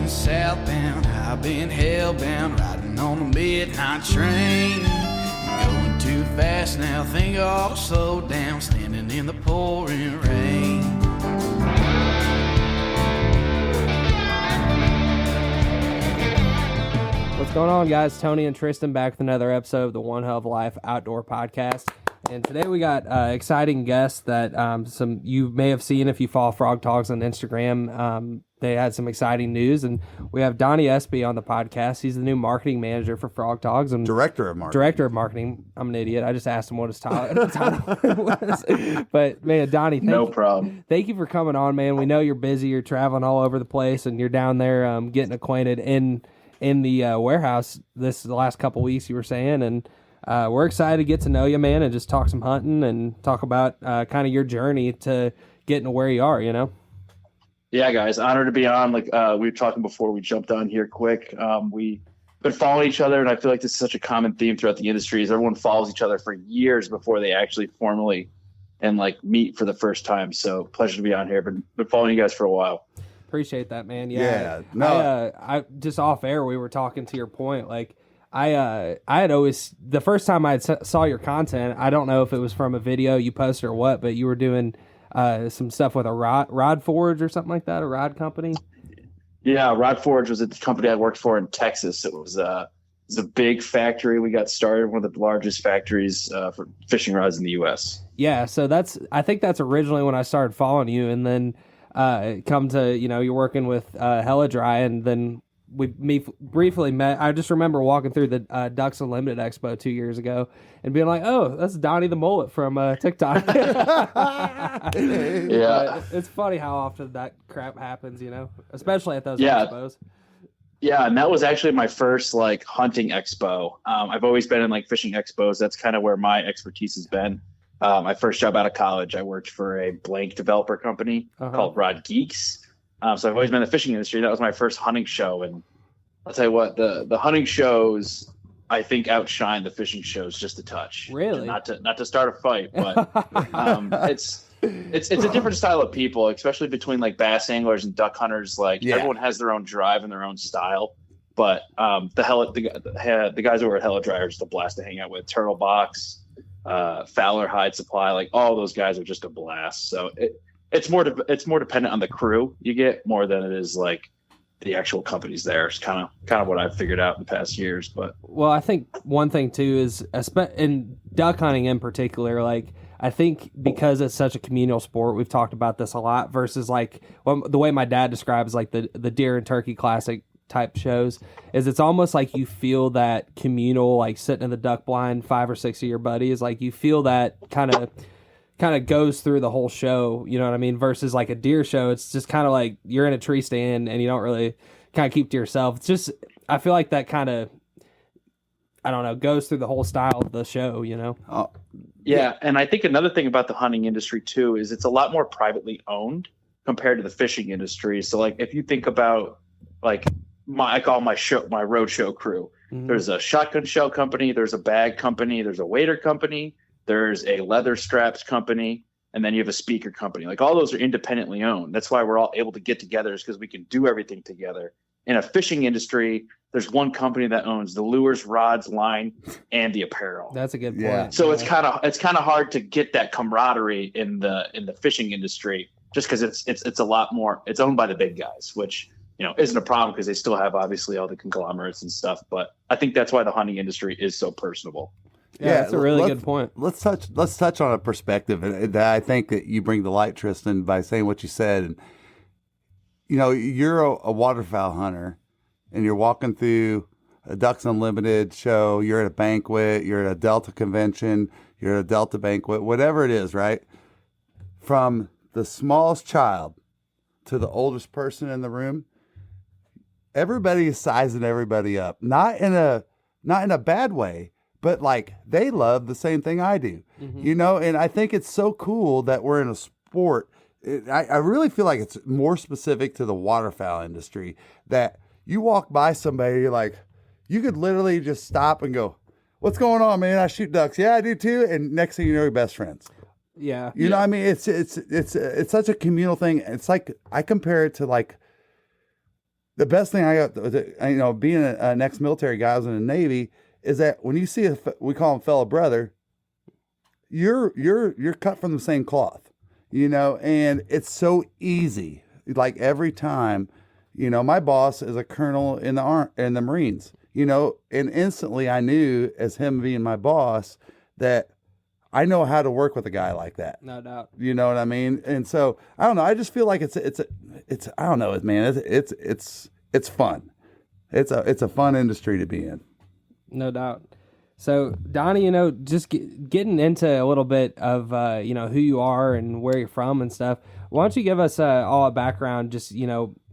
been southbound, I've been hellbound, riding on the midnight train. Going too fast now, think I'll slow down, standing in the pouring rain. What's going on, guys? Tony and Tristan back with another episode of the One Hell of Life Outdoor Podcast. And today we got exciting guests that some you may have seen if you follow Frog Toggs on Instagram. They had some exciting news, and we have Donny Espey on the podcast. He's the new marketing manager for Frog Toggs and Director of marketing. Director of marketing. I'm an idiot. I just asked him what his title was. But man, Donny, no problem. Thank you for coming on, man. We know you're busy. You're traveling all over the place, and you're down there getting acquainted in the warehouse the last couple weeks, you were saying, and we're excited to get to know you, man, and just talk some hunting and talk about kind of your journey to getting to where you are, you know? Yeah, guys, honored to be on. Like we were talking before we jumped on here quick. We've been following each other, and I feel like this is such a common theme throughout the industry is everyone follows each other for years before they actually formally and like meet for the first time. So pleasure to be on here. Been following you guys for a while. Appreciate that, man. I just off air, we were talking to your point. Like I had always, the first time I saw your content, I don't know if it was from a video you posted or what, but you were doing some stuff with a rod forge or something like that, a rod company. Yeah, Rod Forge was a company I worked for in Texas. It was a big factory. We got started, one of the largest factories for fishing rods in the U.S. Yeah, so I think that's originally when I started following you, and then come to, you're working with Hella Dry, and then we briefly met. I just remember walking through the Ducks Unlimited Expo 2 years ago and being like, oh, that's Donny the Mullet from TikTok. Yeah. But it's funny how often that crap happens, especially at those expos. Yeah, and that was actually my first like hunting expo. I've always been in like fishing expos. That's kind of where my expertise has been. My first job out of college, I worked for a blank developer company called Rod Geeks. So I've always been in the fishing industry. That was my first hunting show. And I'll tell you what, the hunting shows, I think, outshine the fishing shows just a touch. Really? Not to start a fight, but it's a different style of people, especially between like bass anglers and duck hunters. Like everyone has their own drive and their own style. But the guys over at Hella Dry are just a blast to hang out with. Turtle Box, Fowler Hide Supply, like all those guys are just a blast. So it's more dependent on the crew you get more than it is like the actual companies there. It's kind of what I've figured out in the past years. But well, I think one thing too is in duck hunting in particular, like I think because it's such a communal sport, we've talked about this a lot versus like the way my dad describes like the deer and turkey classic type shows is it's almost like you feel that communal, like sitting in the duck blind, 5 or 6 of your buddies, like you feel that kind of goes through the whole show, you know what I mean? Versus like a deer show, it's just kind of like you're in a tree stand and you don't really kind of keep to yourself. It's just, I feel like that kind of, I don't know, goes through the whole style of the show, Oh, yeah. And I think another thing about the hunting industry too is it's a lot more privately owned compared to the fishing industry. So like if you think about like I call my road show crew, there's a shotgun shell company, there's a bag company, there's a wader company, there's a leather straps company, and then you have a speaker company. Like all those are independently owned. That's why we're all able to get together, is because we can do everything together. In a fishing industry, there's one company that owns the lures, rods, line, and the apparel. That's a good point. Yeah. So it's kind of hard to get that camaraderie in the fishing industry, just because it's a lot more. It's owned by the big guys, which isn't a problem because they still have obviously all the conglomerates and stuff. But I think that's why the hunting industry is so personable. Yeah, that's a really good point. Let's touch on a perspective that I think that you bring to light, Tristan, by saying what you said. And you're a waterfowl hunter, and you're walking through a Ducks Unlimited show. You're at a banquet. You're at a Delta convention. You're at a Delta banquet. Whatever it is, right? From the smallest child to the oldest person in the room, everybody is sizing everybody up. Not in a bad way. But like they love the same thing I do, and I think it's so cool that we're in a sport. I really feel like it's more specific to the waterfowl industry that you walk by somebody, you're like, you could literally just stop and go, "What's going on, man? I shoot ducks." "Yeah, I do too." And next thing you know, you're best friends. Yeah, you know what I mean? It's such a communal thing. It's like I compare it to like the best thing I got, being an ex-military guy, I was in the Navy, is that when you see we call him fellow brother, you're cut from the same cloth, and it's so easy. Like every time, my boss is a colonel in the Marines, and instantly I knew, as him being my boss, that I know how to work with a guy like that. No doubt. You know what I mean? And so I don't know. I just feel like it's I don't know, man. It's fun. It's a fun industry to be in. No doubt. So Donny, just getting into a little bit of who you are and where you're from and stuff. Why don't you give us all a background? Just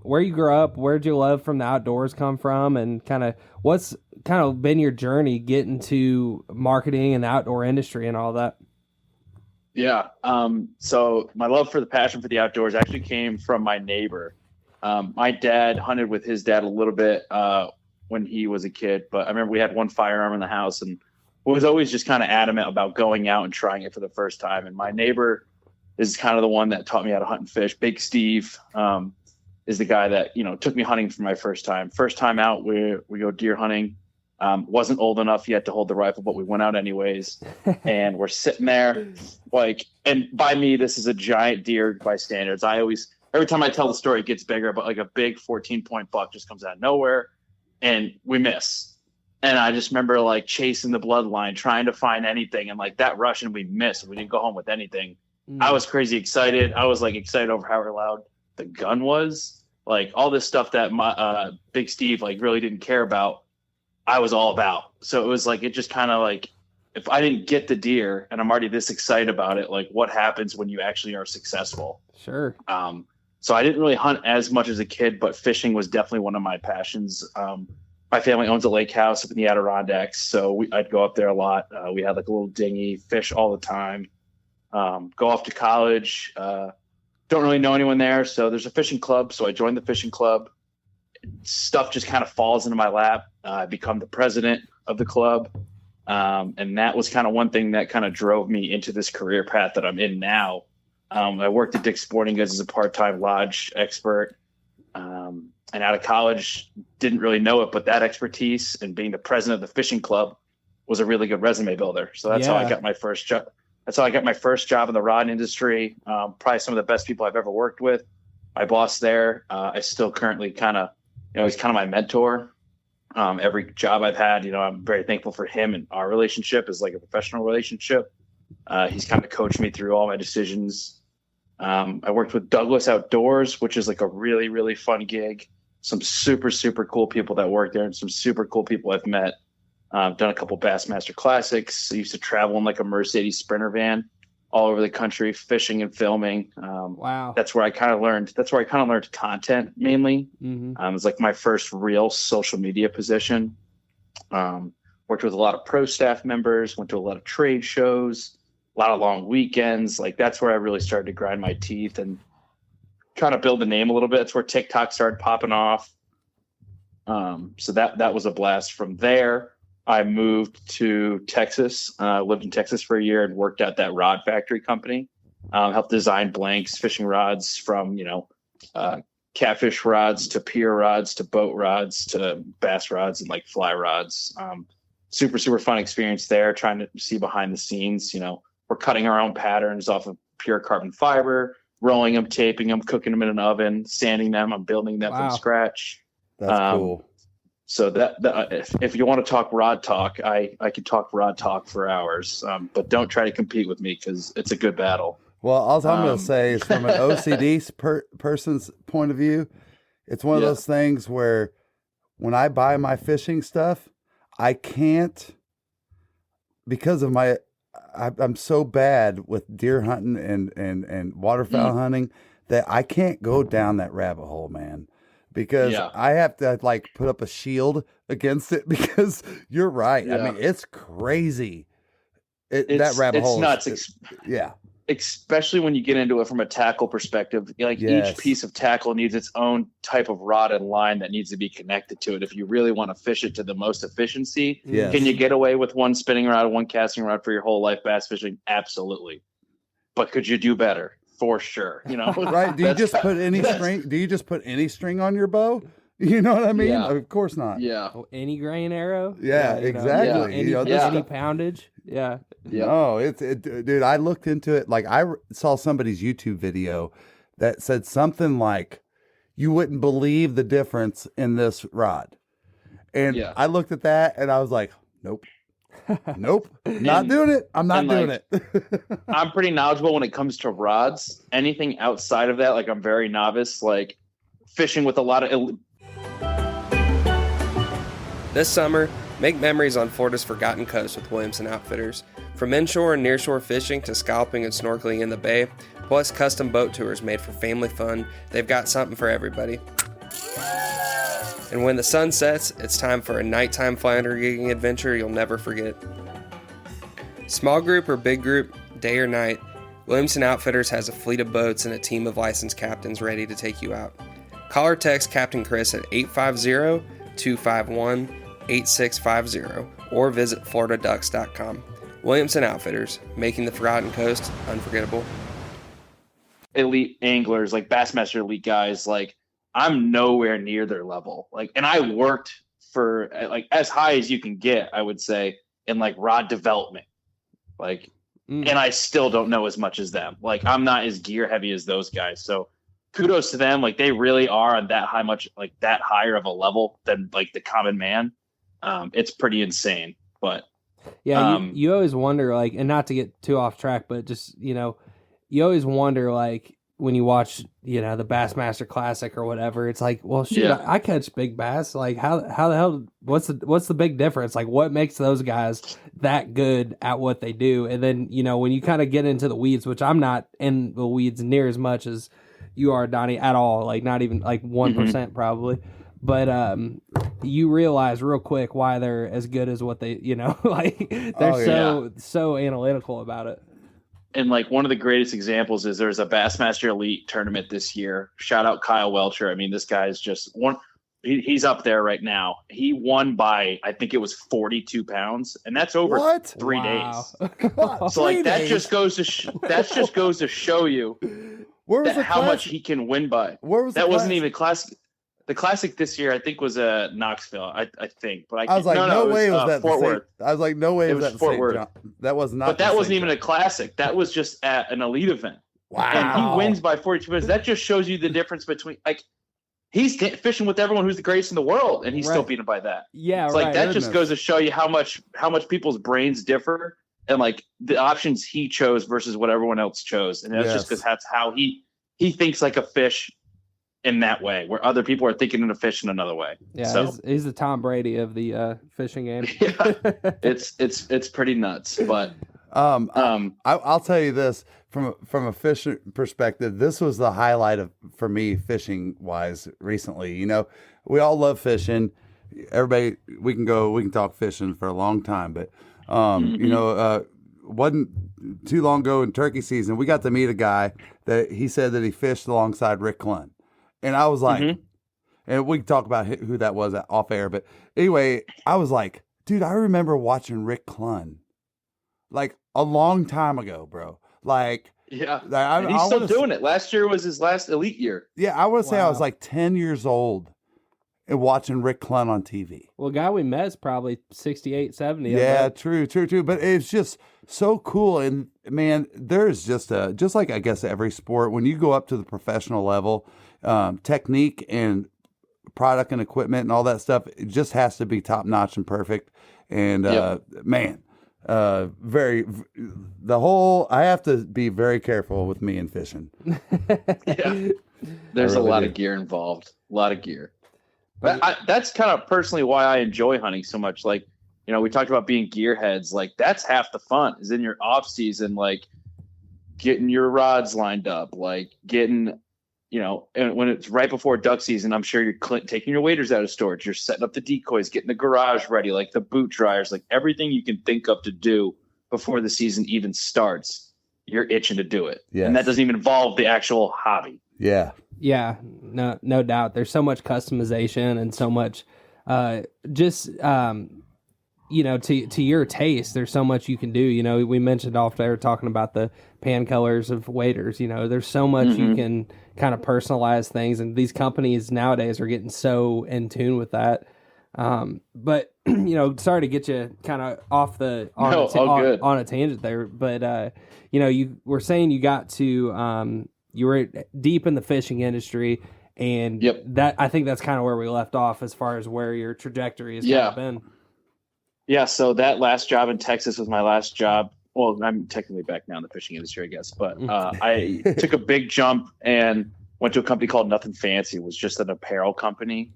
where you grew up, where'd your love from the outdoors come from, and kind of what's kind of been your journey getting to marketing and the outdoor industry and all that. Yeah. So my love for the passion for the outdoors actually came from my neighbor. My dad hunted with his dad a little bit when he was a kid, but I remember we had one firearm in the house and was always just kind of adamant about going out and trying it for the first time. And my neighbor is kind of the one that taught me how to hunt and fish. Big Steve is the guy that, took me hunting for my first time. First time out, we go deer hunting. Wasn't old enough yet to hold the rifle, but we went out anyways. And we're sitting there and by me, this is a giant deer by standards. Every time I tell the story, it gets bigger, but like a big 14-point buck just comes out of nowhere and we miss. And I just remember chasing the bloodline, trying to find anything. And that rush, and we missed. We didn't go home with anything. I was crazy excited. I was excited over how loud the gun was. All this stuff that my Big Steve really didn't care about, I was all about. So it was it just kind of if I didn't get the deer and I'm already this excited about it, what happens when you actually are successful? Sure. So I didn't really hunt as much as a kid, but fishing was definitely one of my passions. My family owns a lake house up in the Adirondacks, so I'd go up there a lot. We had a little dinghy, fish all the time. Go off to college. Don't really know anyone there, so there's a fishing club. So I joined the fishing club. Stuff just kind of falls into my lap. I become the president of the club. And that was kind of one thing that kind of drove me into this career path that I'm in now. I worked at Dick's Sporting Goods as a part-time lodge expert. And out of college, didn't really know it, but that expertise and being the president of the fishing club was a really good resume builder. So that's how I got my first job. That's how I got my first job in the rod industry. Probably some of the best people I've ever worked with. My boss there, I still currently kind of, he's kind of my mentor. Every job I've had, I'm very thankful for him, and our relationship is a professional relationship. He's kind of coached me through all my decisions. I worked with Douglas Outdoors, which is a really, really fun gig. Some super, super cool people that work there and some super cool people I've met. Done a couple Bassmaster Classics. I used to travel in a Mercedes Sprinter van all over the country, fishing and filming. Wow. That's where I kind of learned. That's where I kind of learned content mainly. Mm-hmm. It was my first real social media position. Worked with a lot of pro staff members, went to a lot of trade shows, a lot of long weekends. That's where I really started to grind my teeth and trying to build the name a little bit. That's where TikTok started popping off. So that was a blast. From there, I moved to Texas, lived in Texas for a year and worked at that rod factory company. Helped design blanks, fishing rods from, catfish rods to pier rods to boat rods to bass rods and fly rods. Super, super fun experience there, trying to see behind the scenes. We're cutting our own patterns off of pure carbon fiber, rolling them, taping them, cooking them in an oven, sanding them. I'm building them from scratch. That's cool. So that if you want to talk rod talk, I could talk rod talk for hours, but don't try to compete with me because it's a good battle. Well, all I'm going to say is from an OCD person's point of view, it's one of those things where when I buy my fishing stuff, I can't, because of I'm so bad with deer hunting and waterfowl hunting that I can't go down that rabbit hole, man. Because I have to put up a shield against it because you're right. Yeah. I mean, it's crazy. That rabbit hole. It's nuts. Yeah. Especially when you get into it from a tackle perspective, each piece of tackle needs its own type of rod and line that needs to be connected to it. If you really want to fish it to the most efficiency, can you get away with one spinning rod, one casting rod for your whole life bass fishing? Absolutely. But could you do better? For sure, right? Do you just put any string? Do you just put any string on your bow? You know what I mean? Yeah. Of course not. Yeah. Oh, any grain arrow. Yeah, you know, exactly. Any, You know, this any stuff- poundage. Yeah. Yeah. No, dude, I looked into it. Like I saw somebody's YouTube video that said something like, you wouldn't believe the difference in this rod. And Yeah. I looked at that and I was like, nope, nope, not doing it. I'm not doing like, it. I'm pretty knowledgeable when it comes to rods. Anything outside of that, like I'm very novice, like fishing with a lot of. This summer, make memories on Florida's Forgotten Coast with Williamson Outfitters. From inshore and nearshore fishing to scalping and snorkeling in the bay, plus custom boat tours made for family fun, they've got something for everybody. And when the sun sets, it's time for a nighttime flounder gigging adventure you'll never forget. Small group or big group, day or night, Williamson Outfitters has a fleet of boats and a team of licensed captains ready to take you out. Call or text Captain Chris at 850-251-8650 or visit FloridaDucks.com. Williamson Outfitters, making the Forgotten Coast unforgettable. Elite anglers, like Bassmaster elite guys, like I'm nowhere near their level. Like, and I worked for like as high as you can get, I would say, in like rod development. Like, and I still don't know as much as them. Like, I'm not as gear heavy as those guys. So kudos to them. Like, they really are on that that higher of a level than like the common man. It's pretty insane, but yeah, you always wonder, like, and not to get too off track, but just, you know, you always wonder, like, when you watch, you know, the Bassmaster Classic or whatever, it's like, well, shoot, Yeah. I catch big bass. Like, how the hell? What's the big difference? Like, what makes those guys that good at what they do? And then, you know, when you kind of get into the weeds, which I'm not in the weeds near as much as you are, Donnie, at all. Like, not even like 1% probably. But you realize real quick why they're as good as what they, you know, like they're so analytical about it. And like one of the greatest examples is there's a Bassmaster Elite tournament this year. Shout out Kyle Welcher. I mean, this guy's just one. He's up there right now. He won by, I think it was 42 pounds, and that's over 3 days. So like that just goes to show you how much he can win by. Where was that? Wasn't even classic. The classic this year, I think, was Knoxville. I think, but I was like, no way it was that Fort Worth. I was like, no way was that Fort Worth. That was not. But that wasn't even a classic. That was just at an elite event. Wow. And he wins by 42 minutes. That just shows you the difference between like he's fishing with everyone who's the greatest in the world, and he's still beaten by that. Yeah, it's like that just goes to show you how much people's brains differ, and like the options he chose versus what everyone else chose, and that's just because that's how he thinks like a fish. In that way, where other people are thinking of a fish in another way. Yeah, so he's the Tom Brady of the fishing game. Yeah, it's pretty nuts. But I'll tell you this from a fishing perspective. This was the highlight for me fishing wise recently. You know, we all love fishing. Everybody, we can talk fishing for a long time, but you know, wasn't too long ago in turkey season, we got to meet a guy that he said that he fished alongside Rick Clunn. And I was like, and we can talk about who that was off air. But anyway, I was like, dude, I remember watching Rick Clunn like a long time ago, bro. Like, yeah, and he's still doing it. Last year was his last elite year. Yeah, I would say I was like 10 years old and watching Rick Clunn on TV. Well, guy we met is probably 68, 70. Yeah, true. But it's just so cool. And man, there's just like I guess every sport, when you go up to the professional level, technique and product and equipment and all that stuff, it just has to be top notch and perfect. And man, I have to be very careful with me and fishing. Yeah, there's a lot of gear involved. A lot of gear. But that's kind of personally why I enjoy hunting so much. Like, you know, we talked about being gearheads. Like, that's half the fun is in your off season, like getting your rods lined up, like getting, you know, and when it's right before duck season, I'm sure you're taking your waders out of storage. You're setting up the decoys, getting the garage ready, like the boot dryers, like everything you can think of to do before the season even starts. You're itching to do it. Yes. And that doesn't even involve the actual hobby. Yeah. Yeah, no doubt. There's so much customization and so much you know, to your taste, there's so much you can do. You know, we mentioned off there talking about the pan colors of waders. You know, there's so much you can kind of personalize things, and these companies nowadays are getting so in tune with that. But you know, sorry to get you kind of off the on a tangent there, but you know, you were saying you got to you were deep in the fishing industry, and that I think that's kind of where we left off as far as where your trajectory has kind of been. Yeah, so that last job in Texas was my last job. Well, I'm technically back now in the fishing industry, I guess, but I took a big jump and went to a company called Nothing Fancy. It was just an apparel company.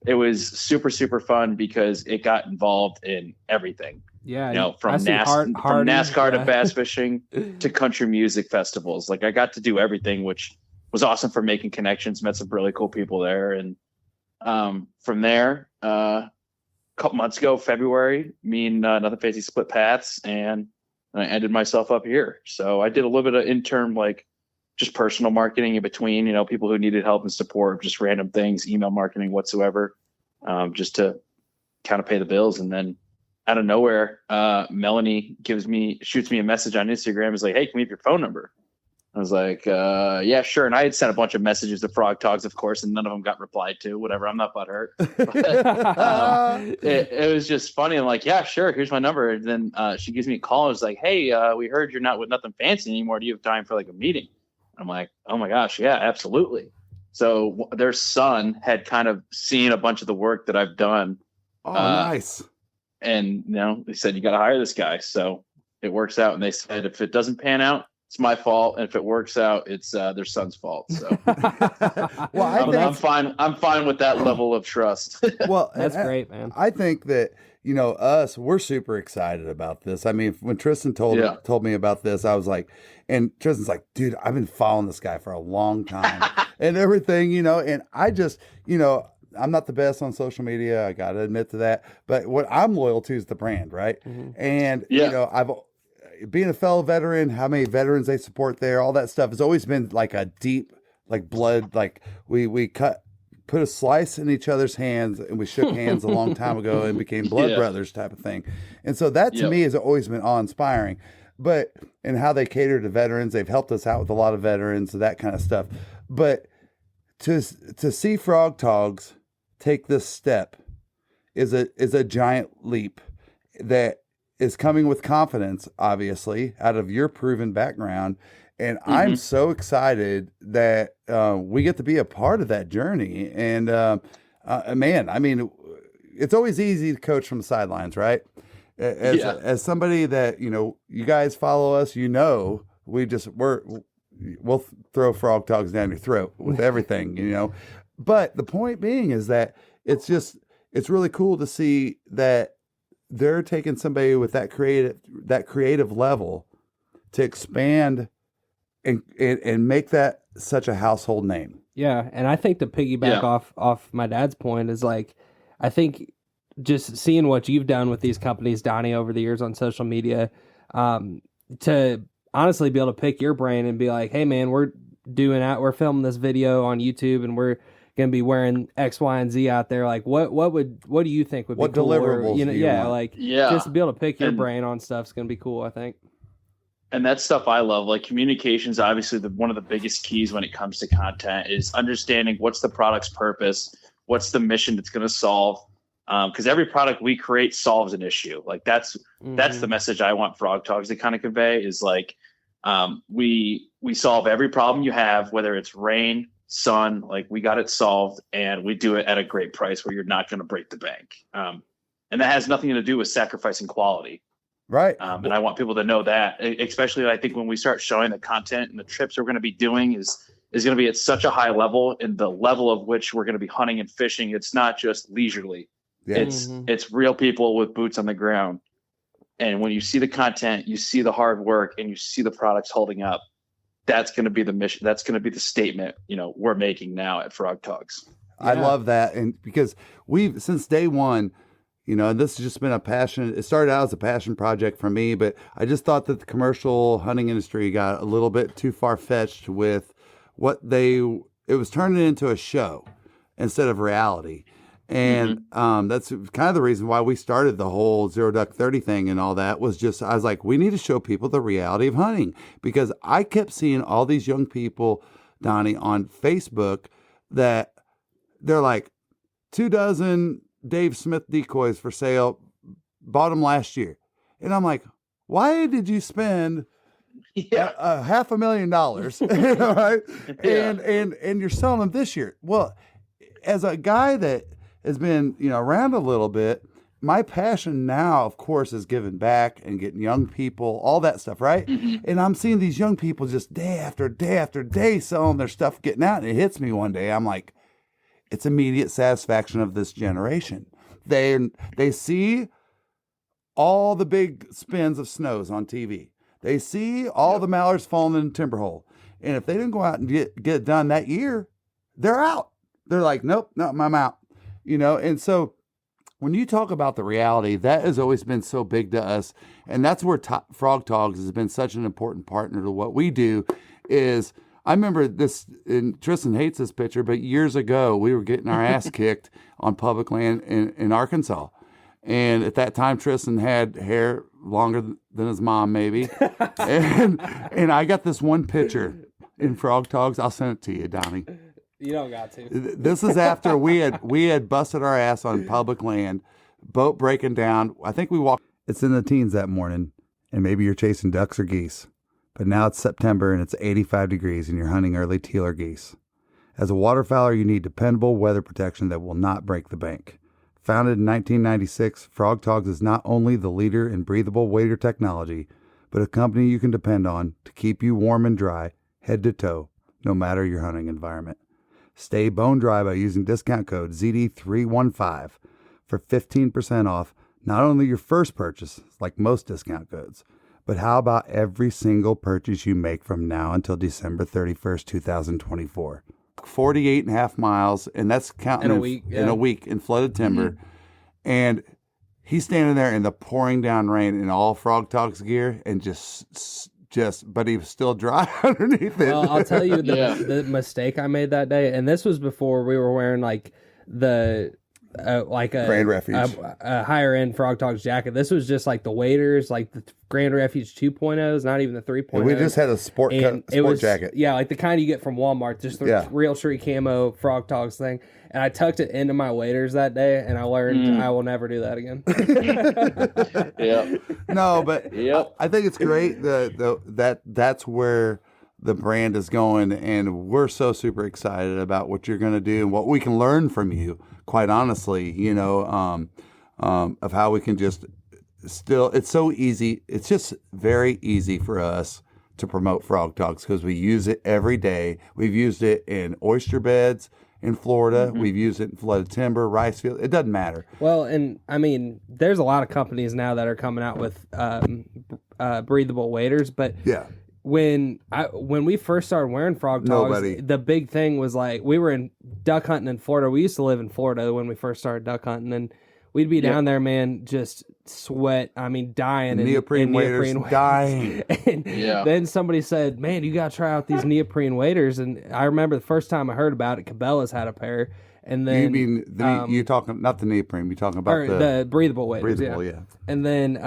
It was super, super fun because it got involved in everything. Yeah, you know, from NASCAR to bass fishing to country music festivals. Like, I got to do everything, which was awesome for making connections. Met some really cool people there, and from there, a couple months ago, February, me and Nothing Fancy split paths, and I ended myself up here. So I did a little bit of intern, like just personal marketing in between, you know, people who needed help and support, just random things, email marketing whatsoever, just to kind of pay the bills. And then out of nowhere, Melanie shoots me a message on Instagram. Is like, hey, can we have your phone number? I was like, yeah, sure. And I had sent a bunch of messages to Frog Toggs, of course, and none of them got replied to. Whatever. I'm not butthurt. It was just funny. I'm like, yeah, sure. Here's my number. And then she gives me a call. And was like, hey, we heard you're not with Nothing Fancy anymore. Do you have time for like a meeting? I'm like, oh my gosh, yeah, absolutely. So their son had kind of seen a bunch of the work that I've done. Oh, nice. And you know, they said, you got to hire this guy. So it works out. And they said, if it doesn't pan out, it's my fault. And if it works out, it's their son's fault. So well, I'm fine. I'm fine with that level of trust. Well, that's great, man. I think that, you know, we're super excited about this. I mean, when Tristan told me about this, I was like, and Tristan's like, dude, I've been following this guy for a long time and everything, you know, and I just, you know, I'm not the best on social media. I got to admit to that. But what I'm loyal to is the brand, right? And, you know, being a fellow veteran, how many veterans they support there, all that stuff has always been like a deep, like blood, like we put a slice in each other's hands and we shook hands a long time ago and became blood brothers type of thing. And so that to me has always been awe-inspiring. But, and how they cater to veterans, they've helped us out with a lot of veterans, that kind of stuff. But to see Frog Toggs take this step is a giant leap that is coming with confidence, obviously, out of your proven background. And I'm so excited that we get to be a part of that journey. And man, I mean, it's always easy to coach from the sidelines, right? As somebody that, you know, you guys follow us, you know, we'll throw Frog Toggs down your throat with everything, you know. But the point being is that it's really cool to see that they're taking somebody with that creative level to expand and make that such a household name. Yeah, and I think to piggyback off my dad's point is like, I think just seeing what you've done with these companies, Donnie, over the years on social media, to honestly be able to pick your brain and be like, hey man, we're filming this video on YouTube and we're gonna be wearing X, Y, and Z out there. Like, what do you think would be cool? Deliverables? You know, want? Just to be able to pick your brain on stuff is gonna be cool, I think. And that's stuff I love. Like, communications, obviously, one of the biggest keys when it comes to content is understanding what's the product's purpose, what's the mission it's going to solve. Because every product we create solves an issue. Like, that's the message I want Frog Toggs to kind of convey is like, we solve every problem you have, whether it's rain, sun, like we got it solved, and we do it at a great price where you're not going to break the bank. And that has nothing to do with sacrificing quality. Right. And I want people to know that, especially I think when we start showing the content and the trips we're going to be doing is going to be at such a high level, and the level of which we're going to be hunting and fishing. It's not just leisurely. Yeah. It's real people with boots on the ground. And when you see the content, you see the hard work, and you see the products holding up, that's going to be the mission. That's going to be the statement, you know, we're making now at Frog Toggs. I love that. And because we've, since day one, you know, and this has just been a passion. It started out as a passion project for me, but I just thought that the commercial hunting industry got a little bit too far-fetched with it was turning into a show instead of reality. And that's kind of the reason why we started the whole Zero Duck 30 thing and all that was just, I was like, we need to show people the reality of hunting, because I kept seeing all these young people, Donnie, on Facebook that they're like, 24 Dave Smith decoys for sale, bought them last year. And I'm like, why did you spend $500,000, right? And you're selling them this year? Well, as a guy that has been, around a little bit, my passion now, of course, is giving back and getting young people, all that stuff, right? And I'm seeing these young people just day after day after day selling their stuff, getting out, and it hits me one day. I'm like, it's immediate satisfaction of this generation. They see all the big spins of snows on TV. They see all the mallards falling in the timber hole. And if they didn't go out and get it done that year, they're out. They're like, nope, I'm out. And so when you talk about the reality, that has always been so big to us. And that's where Frogg Toggs has been such an important partner to what we do. Is I remember this, and Tristan hates this picture, but years ago, we were getting our ass kicked on public land in Arkansas. And at that time, Tristan had hair longer than his mom, maybe. and I got this one picture in Frogg Toggs. I'll send it to you, Donnie. You don't got to. This is after we had busted our ass on public land, boat breaking down. I think we walked. It's in the teens that morning, and maybe you're chasing ducks or geese. But now it's September and it's 85 degrees and you're hunting early teal or geese. As a waterfowler, you need dependable weather protection that will not break the bank. Founded in 1996, Frogg Toggs is not only the leader in breathable wader technology, but a company you can depend on to keep you warm and dry, head to toe, no matter your hunting environment. Stay bone dry by using discount code ZD315 for 15% off not only your first purchase, like most discount codes, but how about every single purchase you make from now until December 31st, 2024? 48 and a half miles, and that's counting in a week in flooded timber. And he's standing there in the pouring down rain in all Frogg Toggs gear and but he was still dry underneath it. Well, I'll tell you the mistake I made that day, and this was before we were wearing like the Grand Refuge, a higher end Frogg Toggs jacket. This was just like the waders, like the Grand Refuge 2.0s, not even the 3.0s. We just had a sport jacket. Yeah, like the kind you get from Walmart, just the real street camo Frogg Toggs thing. And I tucked it into my waders that day, and I learned I will never do that again. No, but I think it's great that's where the brand is going, and we're so super excited about what you're going to do and what we can learn from you. Quite honestly, of how we can just it's so easy. It's just very easy for us to promote Frogg Toggs because we use it every day. We've used it in oyster beds in Florida. We've used it in flooded timber, rice field. It doesn't matter. Well, and I mean, there's a lot of companies now that are coming out with breathable waders, but when we first started wearing Frogg Toggs, the big thing was like we were in duck hunting in Florida. We used to live in Florida when we first started duck hunting, and we'd be down there, man, just sweat. I mean, dying. Neoprene waders, dying. And then somebody said, "Man, you got to try out these neoprene waders." And I remember the first time I heard about it, Cabela's had a pair. And then you mean you're talking not the neoprene? You're talking about the breathable waders. Breathable, yeah. And then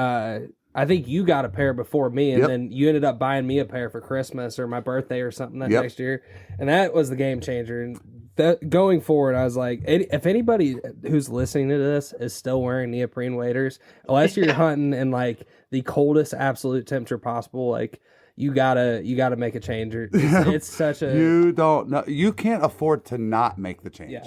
I think you got a pair before me, and then you ended up buying me a pair for Christmas or my birthday or something next year. And that was the game changer. And going forward, I was like, if anybody who's listening to this is still wearing neoprene waders, unless you're hunting in like the coldest absolute temperature possible, like you gotta make a change. It's such a you can't afford to not make the change.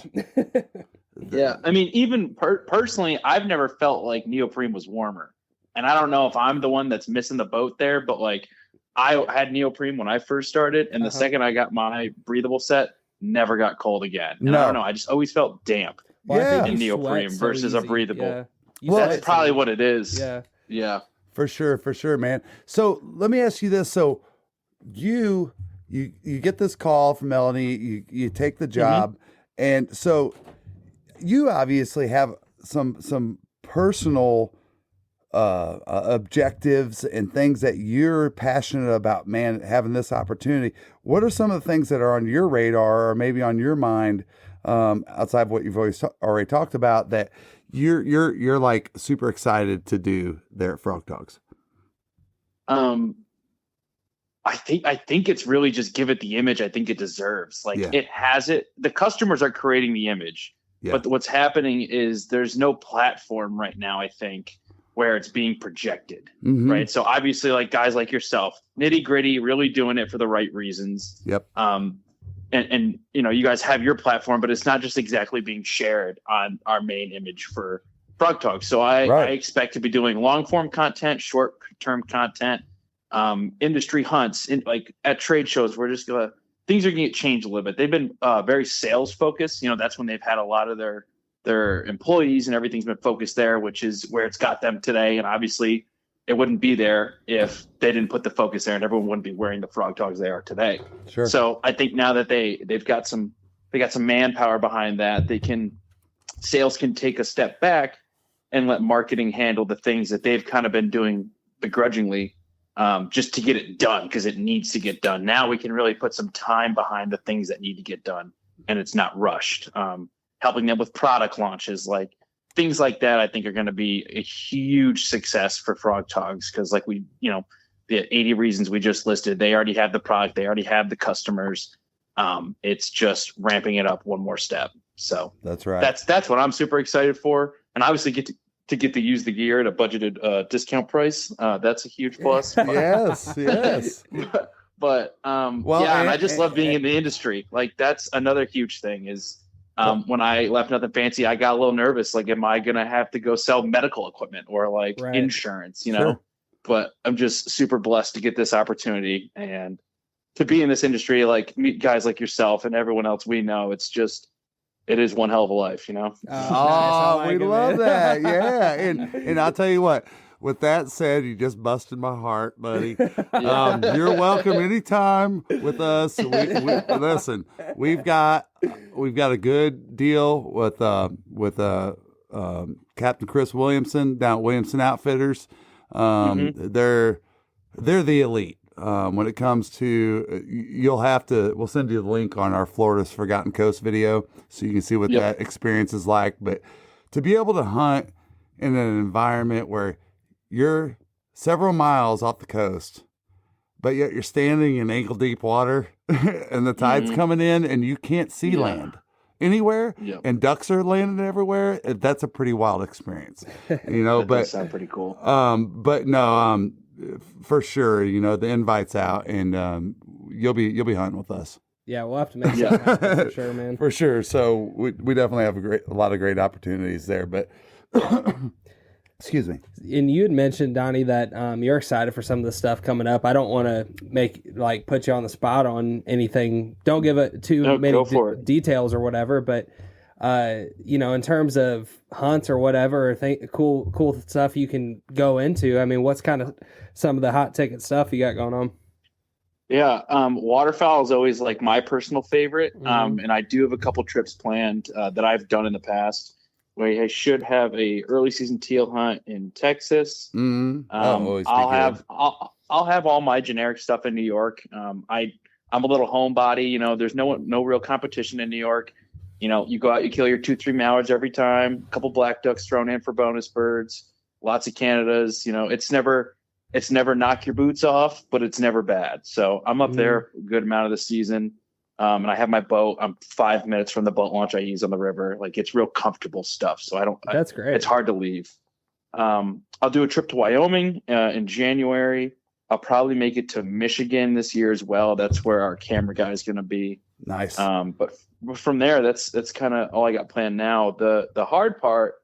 Yeah. I mean, even personally, I've never felt like neoprene was warmer. And I don't know if I'm the one that's missing the boat there, but like I had neoprene when I first started, and the second I got my breathable set, never got cold again. And I don't know. I just always felt damp in neoprene versus a breathable. Well, that's probably what it is. Yeah. For sure, man. So let me ask you this. So you get this call from Melanie, you take the job, and so you obviously have some personal objectives and things that you're passionate about, man, having this opportunity. What are some of the things that are on your radar or maybe on your mind outside of what you've already talked about, that you're like super excited to do there at Frog Toggs? I think it's really just give it the image I think it deserves. Like it has it. The customers are creating the image, but what's happening is there's no platform right now, I think, where it's being projected. Right. So obviously, like guys like yourself, nitty gritty, really doing it for the right reasons. Yep. And you know, you guys have your platform, but it's not just exactly being shared on our main image for Frog Talk. So I expect to be doing long form content, short term content, industry hunts, like at trade shows. We're just things are gonna get changed a little bit. They've been very sales focused. You know, that's when they've had a lot of their employees and everything's been focused there, which is where it's got them today. And obviously it wouldn't be there if they didn't put the focus there, and everyone wouldn't be wearing the Frog Togs they are today. Sure. So I think now that they got some manpower behind that, sales can take a step back and let marketing handle the things that they've kind of been doing begrudgingly, just to get it done, because it needs to get done. Now we can really put some time behind the things that need to get done, and it's not rushed. Helping them with product launches, like things like that, I think are going to be a huge success for Frog Togs, because like the 80 reasons we just listed, they already have the product, they already have the customers. It's just ramping it up one more step. So that's right. That's what I'm super excited for, and obviously get to use the gear at a budgeted discount price. That's a huge plus. Yes. But and I just love being in the industry. Like that's another huge thing is. When I left Nothing Fancy, I got a little nervous. Like, am I going to have to go sell medical equipment or like insurance, you know? Sure. But I'm just super blessed to get this opportunity and to be in this industry, like meet guys like yourself and everyone else we know. It is one hell of a life, you know? We love that. Yeah. And I'll tell you what, with that said, you just busted my heart, buddy. You're welcome anytime with us. Listen, we've got a good deal with Captain Chris Williamson down at Williamson Outfitters. They're the elite. When it comes to, we'll send you the link on our Florida's Forgotten Coast video so you can see what that experience is like. But to be able to hunt in an environment where you're several miles off the coast, but yet you're standing in ankle deep water and the tide's coming in and you can't see land anywhere and ducks are landing everywhere. That's a pretty wild experience, you know, that does sound pretty cool. But no, for sure, you know, the invite's out and you'll be hunting with us. Yeah, we'll have to make that happen for sure, man. For sure. So we definitely have a lot of great opportunities there, but excuse me. And you had mentioned, Donnie, that you're excited for some of the stuff coming up. I don't want to put you on the spot on anything. Don't give it too many details or whatever. But in terms of hunts or whatever, cool stuff you can go into. I mean, what's kind of some of the hot ticket stuff you got going on? Yeah, waterfowl is always like my personal favorite, and I do have a couple trips planned that I've done in the past. I should have a early season teal hunt in Texas. I'll have all my generic stuff in New York. I'm a little homebody. You know, there's no real competition in New York. You know, you go out, you kill your 2-3 mallards every time. A couple black ducks thrown in for bonus birds. Lots of Canadas. You know, it's never knock your boots off, but it's never bad. So I'm up there a good amount of the season. And I have my boat. I'm 5 minutes from the boat launch I use on the river. Like it's real comfortable stuff. So that's great. It's hard to leave. I'll do a trip to Wyoming in January. I'll probably make it to Michigan this year as well. That's where our camera guy is going to be. Nice. But from there, that's kind of all I got planned now. The hard part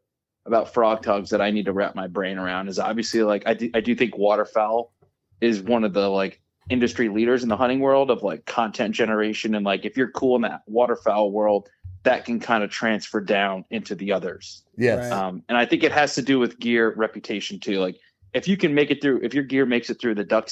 about frog togs that I need to wrap my brain around is obviously like, I do think waterfowl is one of the like industry leaders in the hunting world of like content generation. And like, if you're cool in that waterfowl world, that can kind of transfer down into the others. Yes. And I think it has to do with gear reputation too. Like if you can make it through, if your gear makes it through the duck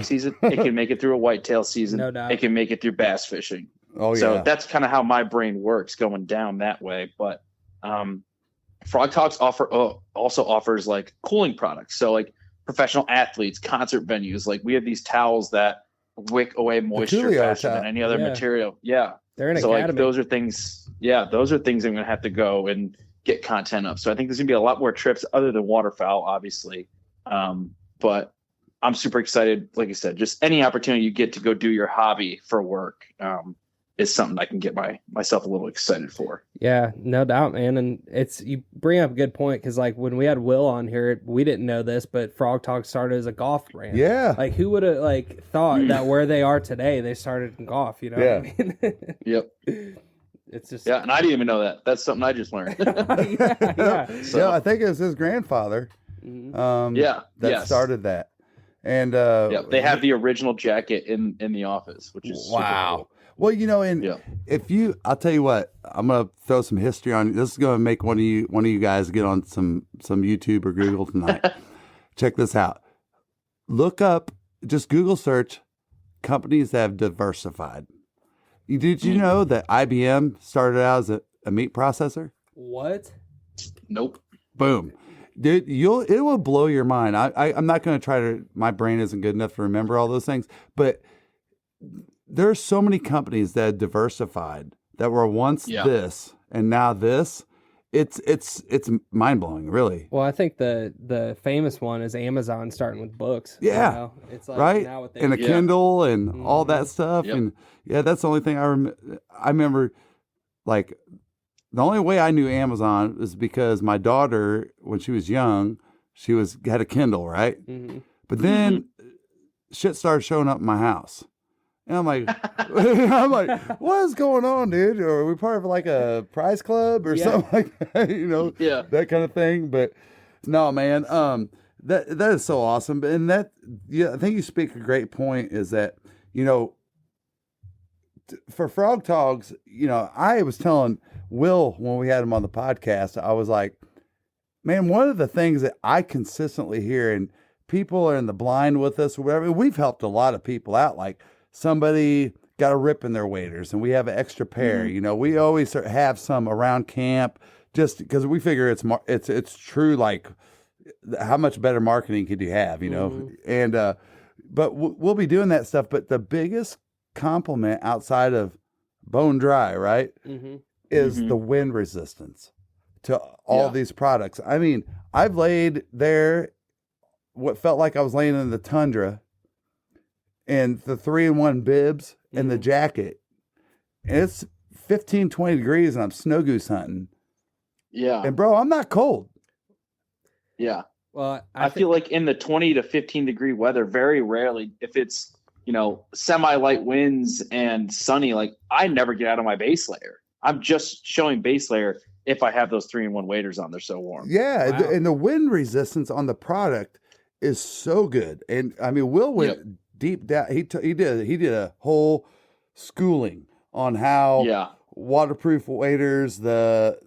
season, it can make it through a whitetail season. No doubt. It can make it through bass fishing. Oh yeah. So that's kind of how my brain works going down that way. But Frog Talks also offers like cooling products. So like professional athletes, concert venues, like we have these towels that wick away moisture faster than any other material. Yeah. They're an so academy. like those are things. Yeah, those are things I'm going to have to go and get content of. So I think there's going to be a lot more trips other than waterfowl, obviously. But I'm super excited. Like I said, just any opportunity you get to go do your hobby for work is something I can get myself a little excited for. Yeah, no doubt, man. And you bring up a good point, because like when we had Will on here, we didn't know this, but Frog Talk started as a golf brand. Yeah. Like who would have like thought that where they are today, they started in golf, you know what I mean? Yep. It's just Yeah, and I didn't even know that. That's something I just learned. yeah. So, I think it was his grandfather. That started that. And they have the original jacket in the office, which is super cool. Well, I'll tell you what, I'm gonna throw some history on. This is gonna make one of you guys get on some YouTube or Google tonight. Check this out. Look up, just Google search companies that have diversified. Did you know that IBM started out as a meat processor? What? Nope. Boom. Dude, it will blow your mind. I'm not going to try to, my brain isn't good enough to remember all those things, but there are so many companies that have diversified that were once this and now this. It's mind blowing, really. Well, I think the famous one is Amazon starting with books. Yeah. You know? It's like right. Now what they and a Kindle and all that stuff. Yep. And that's the only thing I remember, like, the only way I knew Amazon is because my daughter, when she was young, had a Kindle, right? Mm-hmm. But then shit started showing up in my house. And I'm like, what is going on, dude? Or are we part of like a prize club or something like that? That kind of thing. But no, man, that is so awesome. And I think you speak a great point is that, for Frog Toggs, I was telling Will when we had him on the podcast, I was like, man, one of the things that I consistently hear, and people are in the blind with us or whatever, we've helped a lot of people out. Like somebody got a rip in their waders and we have an extra pair. We always have some around camp just because we figure it's true. Like how much better marketing could you have, and, but we'll be doing that stuff. But the biggest compliment outside of bone dry, right, is the wind resistance to all these products. I mean, I've laid there what felt like I was laying in the tundra and the 3-in-1 bibs and the jacket. And it's 15, 20 degrees and I'm snow goose hunting. Yeah. And bro, I'm not cold. Yeah. Well, I feel like in the 20 to 15 degree weather, very rarely, if it's, semi-light winds and sunny, like I never get out of my base layer. I'm just showing base layer if I have those 3-in-1 waders on. They're so warm. Yeah. Wow. And the wind resistance on the product is so good. And I mean, Will went deep down. He did a whole schooling on how waterproof waders, the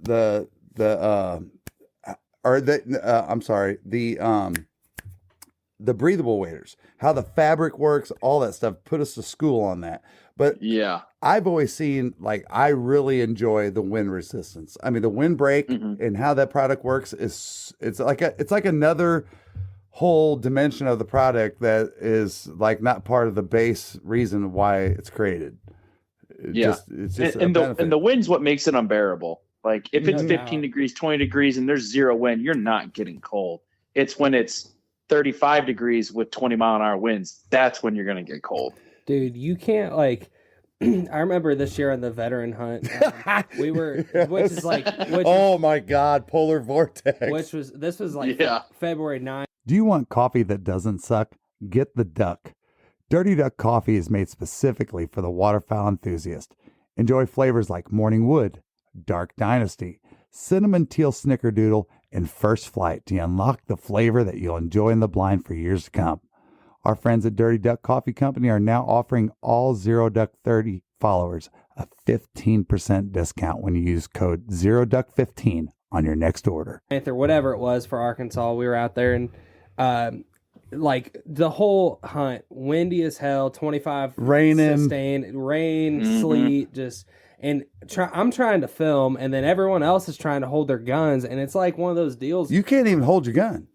breathable waders, how the fabric works, all that stuff, put us to school on that. But I've always seen, like, I really enjoy the wind resistance. I mean, the windbreak and how that product works it's like another whole dimension of the product that is like not part of the base reason why it's created. It's just and the wind's what makes it unbearable. Like if it's 15 degrees, 20 degrees, and there's zero wind, you're not getting cold. It's when it's 35 degrees with 20-mile-an-hour winds. That's when you're going to get cold. Dude, you can't like. I remember this year on the veteran hunt, we were, oh my God, polar vortex. This was like February 9th. Do you want coffee that doesn't suck? Get the Duck. Dirty Duck coffee is made specifically for the waterfowl enthusiast. Enjoy flavors like Morning Wood, Dark Dynasty, Cinnamon Teal Snickerdoodle, and First Flight to unlock the flavor that you'll enjoy in the blind for years to come. Our friends at Dirty Duck Coffee Company are now offering all Zero Duck 30 followers a 15% discount when you use code ZeroDuck15 on your next order. Or whatever it was for Arkansas, we were out there and like the whole hunt, windy as hell, 25 raining, sustained, rain, sleet, just and I'm trying to film, and then everyone else is trying to hold their guns, and it's like one of those deals. You can't even hold your gun.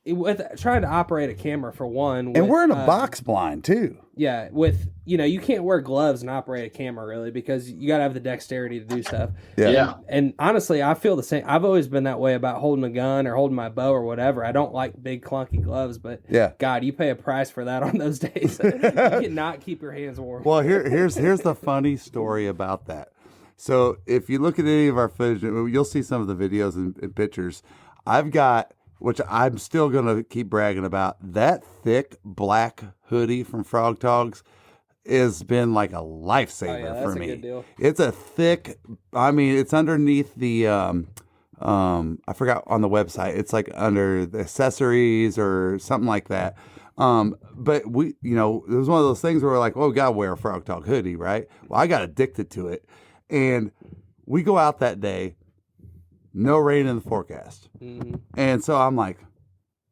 With trying to operate a camera for one, and we're in a box blind too. Yeah, with you can't wear gloves and operate a camera really because you got to have the dexterity to do stuff. Yeah. And honestly, I feel the same. I've always been that way about holding a gun or holding my bow or whatever. I don't like big clunky gloves, but God, you pay a price for that on those days. You cannot keep your hands warm. Well, here's the funny story about that. So if you look at any of our footage, you'll see some of the videos and pictures. I've got, which I'm still going to keep bragging about, that thick black hoodie from Frogg Toggs has been like a lifesaver for me. That's a good deal. It's a thick, it's underneath the, I forgot on the website. It's like under the accessories or something like that. But it was one of those things where we're like, we got to wear a Frogg Togg hoodie, right? Well, I got addicted to it. And we go out that day, no rain in the forecast. Mm-hmm. And so I'm like,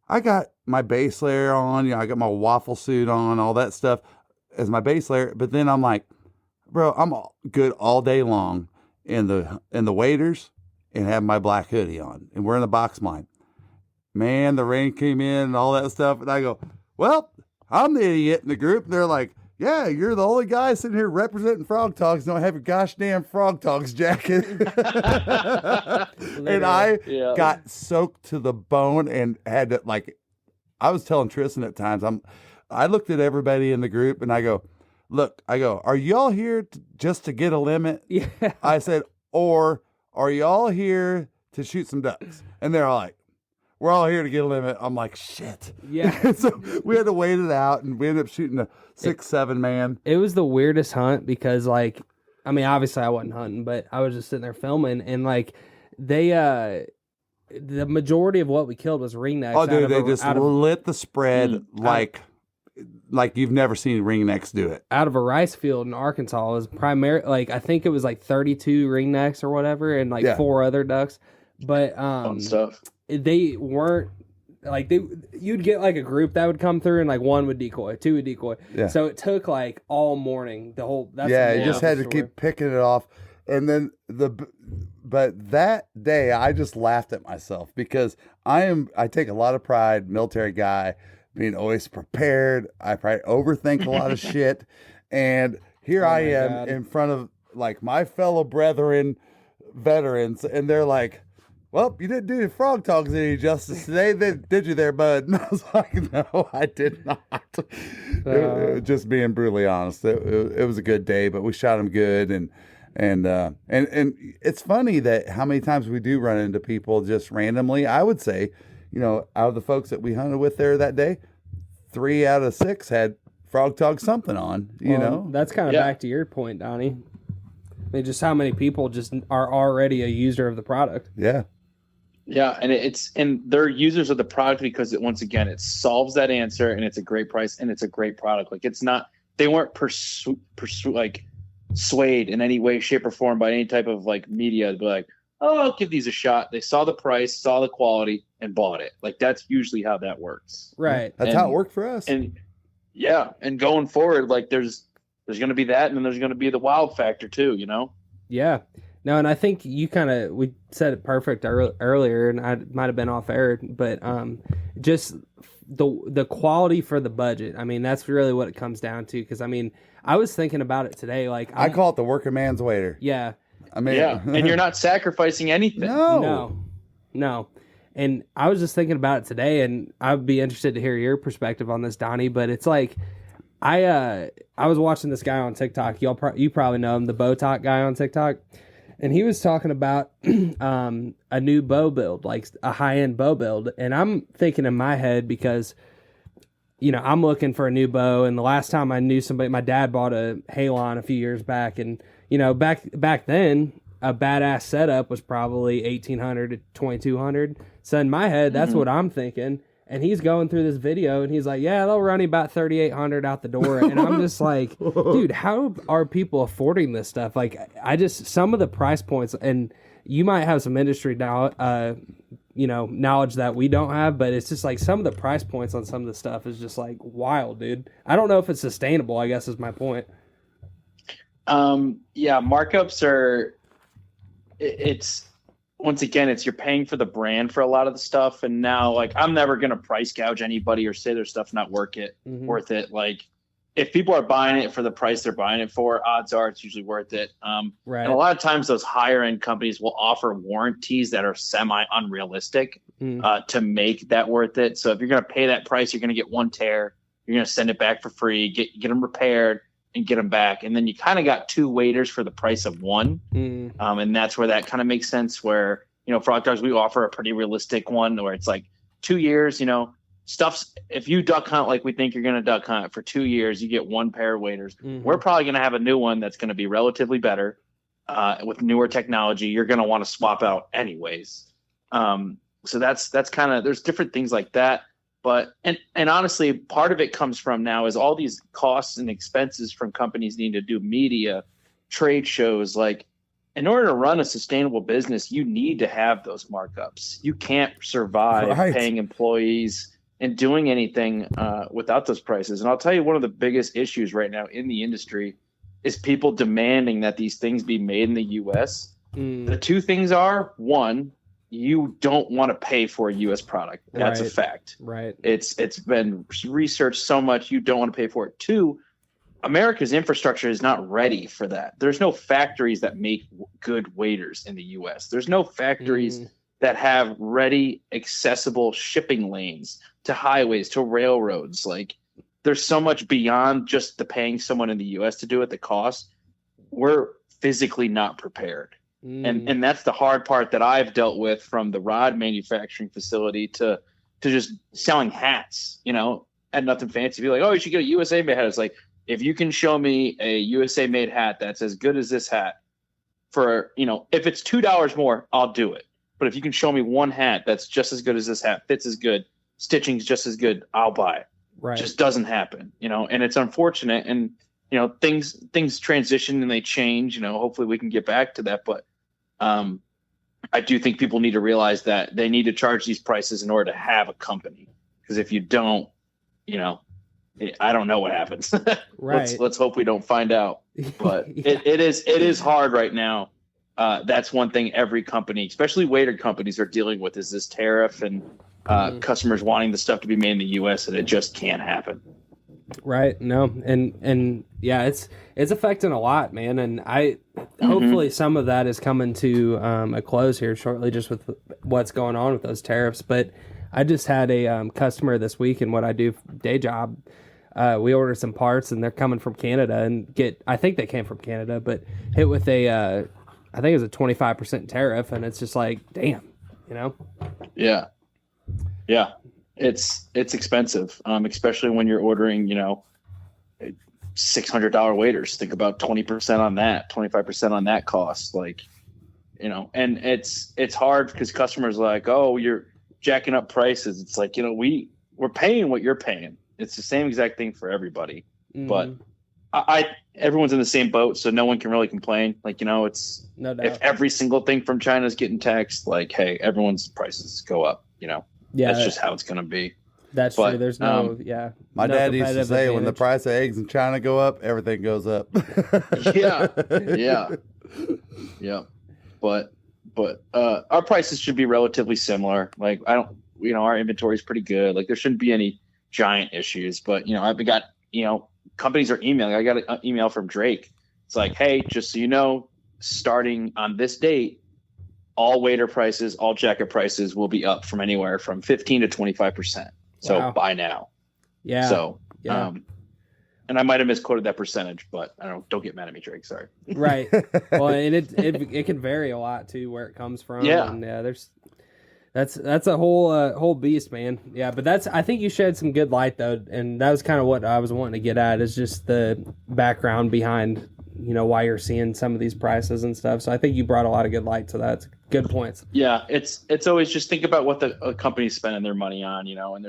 I got my base layer on, I got my waffle suit on, all that stuff as my base layer. But then I'm like, bro, I'm good all day long in the waders and have my black hoodie on. And we're in the box line. Man, the rain came in and all that stuff. And I go, well, I'm the idiot in the group. And they're like, yeah, you're the only guy sitting here representing Frogg Toggs. Don't have your gosh damn Frogg Toggs jacket. And I got soaked to the bone and had to, I was telling Tristan at times, I looked at everybody in the group and I go, are y'all here just to get a limit? Yeah. I said, or are y'all here to shoot some ducks? And they're all like, we're all here to get a limit. I'm like, shit. Yeah. So we had to wait it out, and we ended up shooting a 6-7 man. It was the weirdest hunt because, obviously I wasn't hunting, but I was just sitting there filming, and the majority of what we killed was ringnecks. Oh, dude, they just lit the spread like you've never seen ringnecks do it. Out of a rice field in Arkansas, it was primarily I think it was 32 ringnecks or whatever, and 4 other ducks, but fun stuff. They weren't you'd get a group that would come through and one would decoy, 2 would decoy. Yeah. So it took all morning. You just had to keep picking it off. And then but that day I just laughed at myself because I take a lot of pride, military guy, being always prepared. I probably overthink a lot of shit. And here I am in front of my fellow brethren, veterans, and they're like, well, you didn't do your Frogg Toggs any justice today, did you there, bud? And I was like, no, I did not. Just being brutally honest, it was a good day, but we shot him good, and it's funny that how many times we do run into people just randomly. I would say, out of the folks that we hunted with there that day, 3 out of 6 had Frogg Togg something on. That's kind of back to your point, Donnie. Just how many people just are already a user of the product. Yeah. Yeah, and they're users of the product because it solves that answer, and it's a great price, and it's a great product. It's not, they weren't swayed in any way, shape, or form by any type of media to be like, oh, I'll give these a shot. They saw the price, saw the quality, and bought it. That's usually how that works. Right. That's how it worked for us. And going forward, there's going to be that, and then there's going to be the wild factor too. Yeah. No, and I think we said it perfect earlier, and I might have been off air, but just the quality for the budget. That's really what it comes down to. Because I was thinking about it today. I call it the working man's wader. Yeah. And you're not sacrificing anything. No. And I was just thinking about it today, and I would be interested to hear your perspective on this, Donnie. But it's I was watching this guy on TikTok. You probably know him, the bow talk guy on TikTok. And he was talking about a new bow build, a high-end bow build. And I'm thinking in my head because, I'm looking for a new bow. And the last time I knew somebody, my dad bought a Halon a few years back. And, back then, a badass setup was probably $1,800 to $2,200. So in my head, that's what I'm thinking. And he's going through this video, and he's like, yeah, they'll run you about $3,800 out the door. And I'm just like, dude, how are people affording this stuff? Some of the price points, and you might have some industry knowledge that we don't have, but it's just some of the price points on some of the stuff is just wild, dude. I don't know if it's sustainable, I guess is my point. Markups are, once again, you're paying for the brand for a lot of the stuff. And now I'm never going to price gouge anybody or say their stuff's not worth it. if people are buying it for the price they're buying it for, odds are it's usually worth it. Right. And a lot of times those higher end companies will offer warranties that are semi unrealistic to make that worth it. So if you're going to pay that price, you're going to get one tear, you're going to send it back for free, get them repaired and get them back. And then you kind of got two waders for the price of one. And that's where that kind of makes sense where, Frog Toggs, we offer a pretty realistic one where it's like 2 years, stuff's, if you duck hunt like we think you're going to duck hunt for 2 years, you get one pair of waders. We're probably going to have a new one that's going to be relatively better with newer technology. You're going to want to swap out anyways. So that's kind of, there's different things like that. But, and honestly, part of it comes from now is all these costs and expenses from companies needing to do media, trade shows. Like, in order to run a sustainable business, you need to have those markups. You can't survive paying employees and doing anything without those prices. And I'll tell you, one of the biggest issues right now in the industry is people demanding that these things be made in the U.S. The two things are, one, you don't want to pay for a U.S. product. That's a fact. Right. It's been researched so much, you don't want to pay for it. Two, America's infrastructure is not ready for that. There's no factories that make good waders in the U.S. There's no factories that have ready, accessible shipping lanes to highways, to railroads. Like, there's so much beyond just the paying someone in the U.S. to do it, the cost. We're physically not prepared. And that's the hard part that I've dealt with, from the rod manufacturing facility to just selling hats, and nothing fancy. Be like, oh, you should get a USA made hat. It's like, if you can show me a USA made hat that's as good as this hat for, if it's $2 more, I'll do it. But if you can show me one hat that's just as good as this hat, fits as good, stitching's just as good, I'll buy it. Right. It just doesn't happen, and it's unfortunate. And, things transition and they change, hopefully we can get back to that. But I do think people need to realize that they need to charge these prices in order to have a company. Because if you don't, I don't know what happens. Right. Let's hope we don't find out. But it is hard right now. That's one thing every company, especially wader companies, are dealing with, is this tariff and customers wanting the stuff to be made in the U.S. and it just can't happen. Right. No. And yeah, it's affecting a lot, man. And hopefully some of that is coming to a close here shortly, just with what's going on with those tariffs. But I just had a customer this week in what I do day job. We ordered some parts and they're coming from Canada and I think they came from Canada, but hit with I think it was a 25% tariff. And it's just like, damn, Yeah. Yeah. It's expensive, especially when you're ordering, $600 waders. Think about 20% on that, 25% on that cost. Like, and it's hard because customers are like, oh, you're jacking up prices. It's like, we're paying what you're paying. It's the same exact thing for everybody. But everyone's in the same boat, so no one can really complain. Like, it's no doubt. If every single thing from China is getting taxed, like, hey, everyone's prices go up, Yeah, that's just how it's going to be. That's true. There's my no dad used to say, advantage. when the price of eggs in China go up, everything goes up. Yeah. But our prices should be relatively similar. Like, our inventory is pretty good. Like, there shouldn't be any giant issues. But I've got companies are emailing. I got an email from Drake. It's like, hey, just so you know, starting on this date, all wader prices, all jacket prices will be up from anywhere from 15 to 25%. So buy now. Yeah. So, and I might have misquoted that percentage, but don't get mad at me, Drake. Sorry. Right. Well, and it can vary a lot too, where it comes from. Yeah. And that's a whole beast, man. Yeah. But I think you shed some good light though. And that was kind of what I was wanting to get at, is just the background behind, why you're seeing some of these prices and stuff. So I think you brought a lot of good light to that. It's good points. Yeah. It's always just think about what the company's spending their money on, and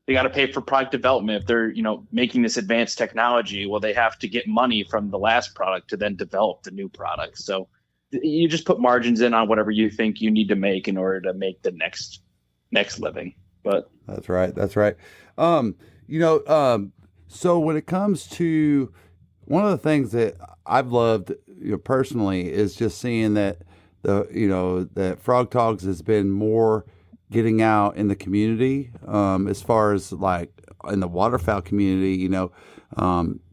they got to pay for product development. If they're, making this advanced technology, well, they have to get money from the last product to then develop the new product. So you just put margins in on whatever you think you need to make in order to make the next living. But That's right. So when it comes to, one of the things that I've loved, personally, is just seeing that that Frog Toggs has been more getting out in the community, as far as like in the waterfowl community.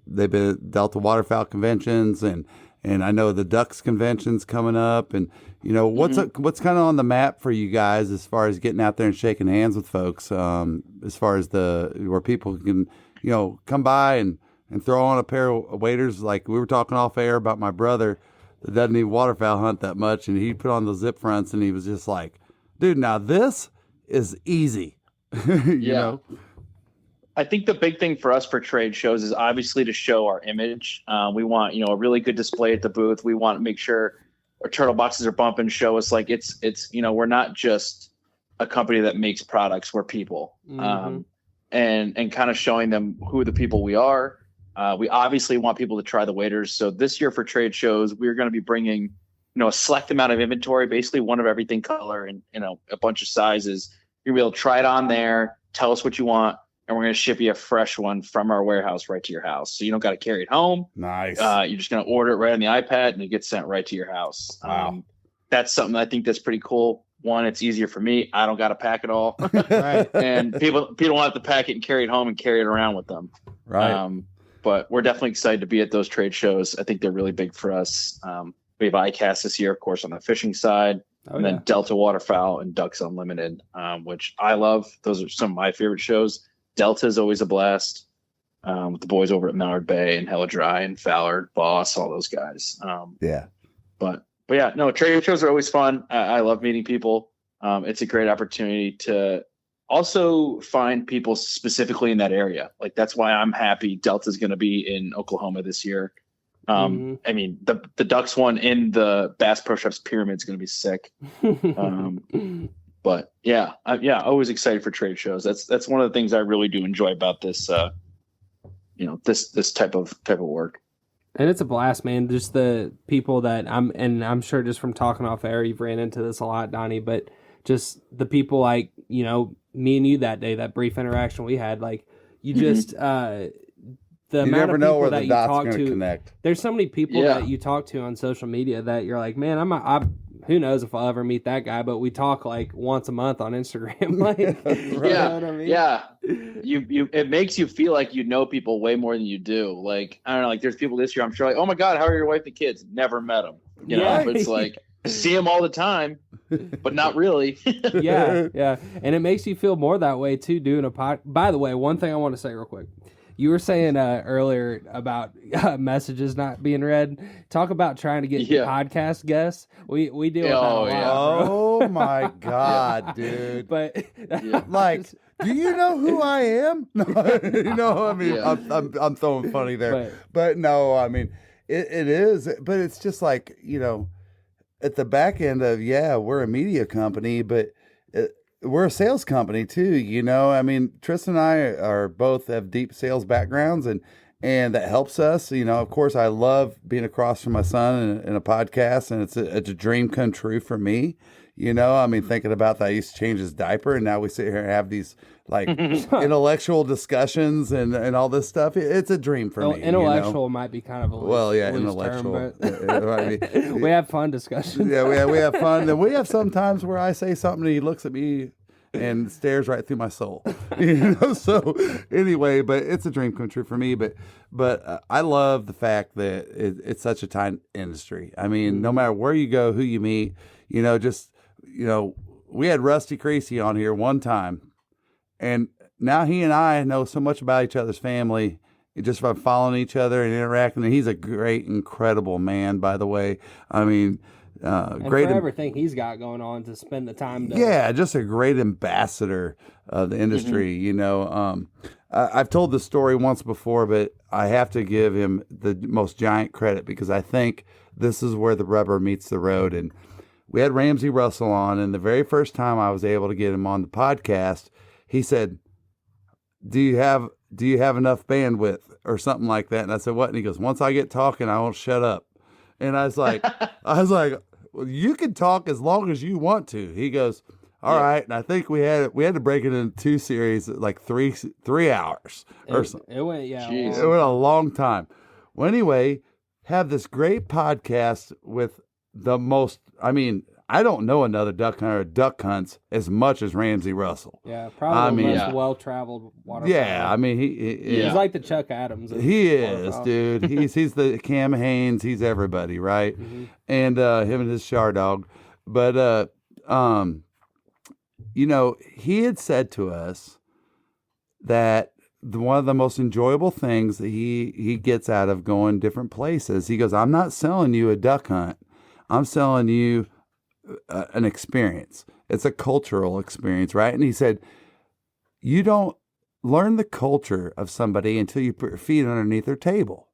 they've been at Delta Waterfowl conventions, and I know the Ducks convention's coming up, and what's kind of on the map for you guys as far as getting out there and shaking hands with folks, as far as where people can come by and throw on a pair of waders. Like we were talking off air about my brother that doesn't even waterfowl hunt that much, and he put on the zip fronts, and he was just like, dude, now this is easy. you know? I think the big thing for us for trade shows is obviously to show our image. We want, a really good display at the booth. We want to make sure our turtle boxes are bumping, show us like it's, we're not just a company that makes products, we're people. And kind of showing them who the people we are. We obviously want people to try the waders. So this year for trade shows, we're going to be bringing, a select amount of inventory, basically one of everything color and, a bunch of sizes. You'll be able to try it on there, tell us what you want, and we're going to ship you a fresh one from our warehouse right to your house. So you don't got to carry it home. Nice. You're just going to order it right on the iPad and it gets sent right to your house. Wow. That's something I think that's pretty cool. One, it's easier for me. I don't got to pack it all. Right. And people don't have to pack it and carry it home and carry it around with them. Right. But we're definitely excited to be at those trade shows. I think they're really big for us. We have ICAST this year, of course, on the fishing side. And then Delta Waterfowl and Ducks Unlimited, which I love. Those are some of my favorite shows. Delta is always a blast with the boys over at Mallard Bay and Hella Dry and Fowler, Boss, all those guys. But yeah, no, trade shows are always fun. I love meeting people. It's a great opportunity to also find people specifically in that area. Like that's why I'm happy Delta's going to be in Oklahoma this year. I mean, the Ducks one in the Bass Pro Shops Pyramid is going to be sick. But yeah, always excited for trade shows. That's one of the things I really do enjoy about this, this type of work. And it's a blast, man. Just the people that I'm sure just from talking off air, you've ran into this a lot, Donnie, but just the people like, me and you that day, that brief interaction we had, like you just, the you amount never of know people where that the you dots talk going to to, connect. There's so many people that you talk to on social media that you're like, man, who knows if I'll ever meet that guy, but we talk like once a month on Instagram. Like, you know what I mean? Yeah. It makes you feel like you know people way more than you do. Like, I don't know, like there's people this year, I'm sure like, oh my God, how are your wife and kids? Never met them. But it's like, see them all the time, but not really. Yeah. And it makes you feel more that way too, doing a pod. By the way, one thing I want to say real quick. You were saying earlier about messages not being read. Talk about trying to get podcast guests. We deal with that a lot. Oh my God, dude! But like, do you know who I am? No, I mean, I'm throwing funny there, but no, I mean, it is. But it's just like at the back end of we're a media company, but. We're a sales company too, I mean, Tristan and I are both have deep sales backgrounds and that helps us. Of course I love being across from my son in a podcast, and it's a dream come true for me. I mean, thinking about that, I used to change his diaper, and now we sit here and have these like intellectual discussions and all this stuff. It's a dream for me. Intellectual might be kind of a loose intellectual. Term, we have fun discussions. Yeah, we have fun, and we have sometimes where I say something and he looks at me and stares right through my soul. So anyway, but it's a dream come true for me. But I love the fact that it's such a tight industry. I mean, no matter where you go, who you meet, we had Rusty Creasy on here one time, and now he and I know so much about each other's family just by following each other and interacting. And he's a great, incredible man, by the way. I mean, great for everything he's got going on to spend the time to just a great ambassador of the industry. I've told this story once before, but I have to give him the most giant credit because I think this is where the rubber meets the road. And we had Ramsey Russell on, and the very first time I was able to get him on the podcast, he said, do you have enough bandwidth or something like that? And I said, what? And he goes, once I get talking, I won't shut up. And I was like, well, you can talk as long as you want to. He goes, all right. And I think we had to break it into 2 series, like 3 hours or something. It went, it went a long time. Well, anyway, have this great podcast with the most, I mean, I don't know another duck hunter that duck hunts as much as Ramsey Russell. Yeah, probably the most yeah. well-traveled waterfowl. Yeah, I mean, He's like the Chuck Adams. Of he is, waterfowl. dude. He's the Cam Haynes. He's everybody, right? Mm-hmm. And him and his char dog. But you know, he had said to us that one of the most enjoyable things that he gets out of going different places, he goes, I'm not selling you a duck hunt. I'm selling you an experience. It's a cultural experience, right? And he said, you don't learn the culture of somebody until you put your feet underneath their table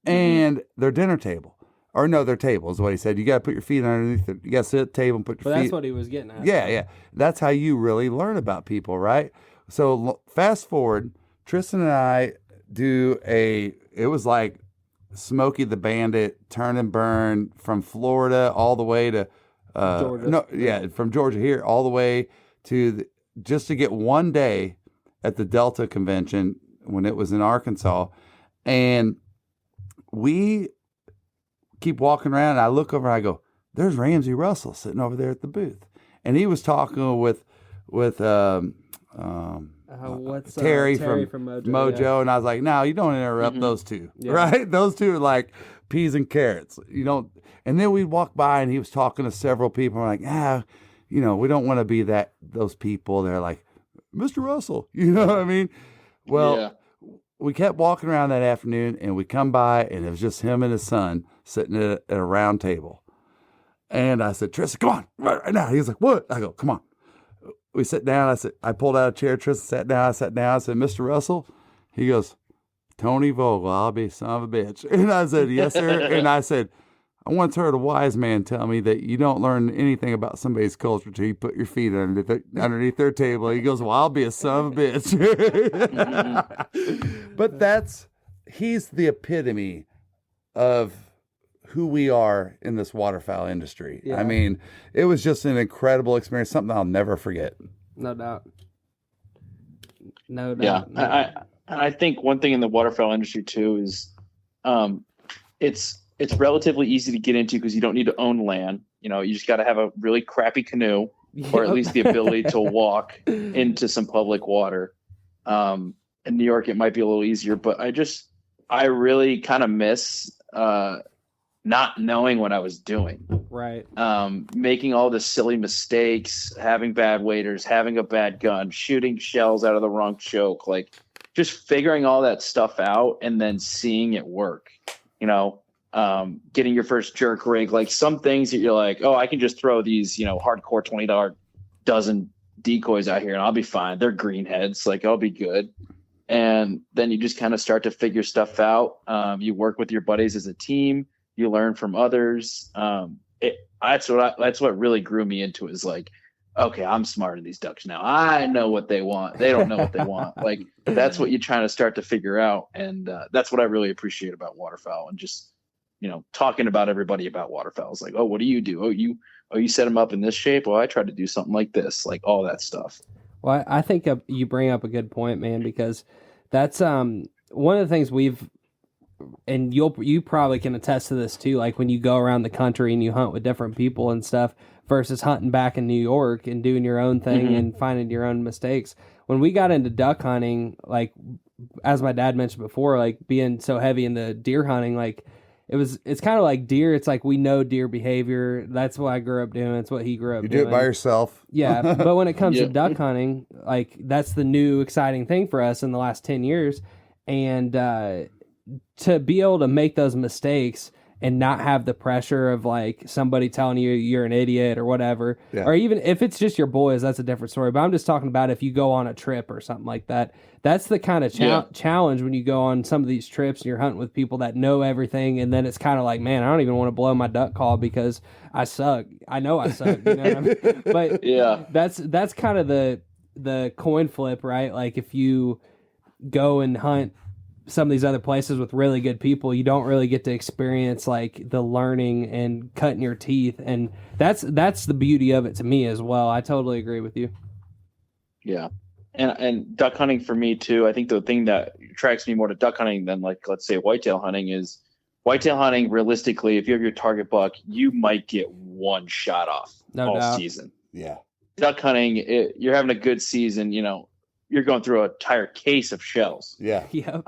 and their dinner table. Or no, their table is what he said. You got to put your feet underneath it. You got to sit at the table and put your feet. That's what he was getting at. Yeah. That's how you really learn about people, right? So fast forward, Tristan and I it was like Smokey the Bandit, turn and burn from Florida all the way to Georgia. From Georgia here all the way to just to get one day at the Delta convention when it was in Arkansas. And we keep walking around and I look over and I go, there's Ramsey Russell sitting over there at the booth. And he was talking with Terry from Mojo, yeah. and I was like, no, you don't interrupt those two, right? Those two are like peas and carrots. You don't. And then we walked by, and he was talking to several people. I'm like, you know, we don't want to be those people. They're like, Mr. Russell, you know what I mean? Well, we kept walking around that afternoon, and we come by, and it was just him and his son sitting at a round table. And I said, Tristan, come on, right now. He was like, what? I go, come on. We sat down. I pulled out a chair. Tristan sat down. I sat down. I said, Mr. Russell? He goes, Tony Vogel, I'll be son of a bitch. And I said, yes, sir. And I said, I once heard a wise man tell me that you don't learn anything about somebody's culture till you put your feet underneath their table. He goes, well, I'll be a son of a bitch. But he's the epitome of who we are in this waterfowl industry. Yeah. I mean, it was just an incredible experience, something I'll never forget. No doubt. Yeah, I think one thing in the waterfowl industry too is, it's relatively easy to get into because you don't need to own land. You know, you just got to have a really crappy canoe, or at least the ability to walk into some public water. In New York, it might be a little easier, but I really kind of miss not knowing what I was doing. Right. Making all the silly mistakes, having bad waders, having a bad gun, shooting shells out of the wrong choke, like just figuring all that stuff out and then seeing it work, you know, getting your first jerk rig, like some things that you're like, oh, I can just throw these, you know, hardcore $20 dozen decoys out here and I'll be fine. They're greenheads. Like I'll be good. And then you just kind of start to figure stuff out. You work with your buddies as a team. You learn from others. That's what really grew me into it, is like, okay, I'm smarter than these ducks now. I know what they want. They don't know what they want. Like that's what you're trying to start to figure out. And that's what I really appreciate about waterfowl, and just, you know, talking about everybody about waterfowl. It's like, oh, what do you do? Oh, you set them up in this shape. Well, I tried to do something like this, like all that stuff. Well, I think you bring up a good point, man, because that's one of the things and you probably can attest to this too, like when you go around the country and you hunt with different people and stuff versus hunting back in New York and doing your own thing and finding your own mistakes. When we got into duck hunting, like as my dad mentioned before, like being so heavy into deer hunting, like it's kind of like deer. It's like we know deer behavior. That's what I grew up doing. It's what he grew up doing. You do it by yourself. Yeah. But when it comes to duck hunting, like that's the new exciting thing for us in the last 10 years. And to be able to make those mistakes and not have the pressure of like somebody telling you you're an idiot or whatever, or even if it's just your boys, that's a different story. But I'm just talking about if you go on a trip or something like that. That's the kind of challenge when you go on some of these trips and you're hunting with people that know everything, and then it's kind of like, man, I don't even want to blow my duck call because I suck. I know I suck. You know what I mean? But that's kind of the coin flip, right? Like if you go and hunt some of these other places with really good people, you don't really get to experience like the learning and cutting your teeth, and that's the beauty of it to me as well. I totally agree with you. Yeah. And duck hunting for me too, I think the thing that attracts me more to duck hunting than, like, let's say whitetail hunting, is whitetail hunting, realistically, if you have your target buck, you might get one shot off No all doubt. season. Yeah. Duck hunting, you're having a good season, you're going through an entire case of shells. Yeah. Yep.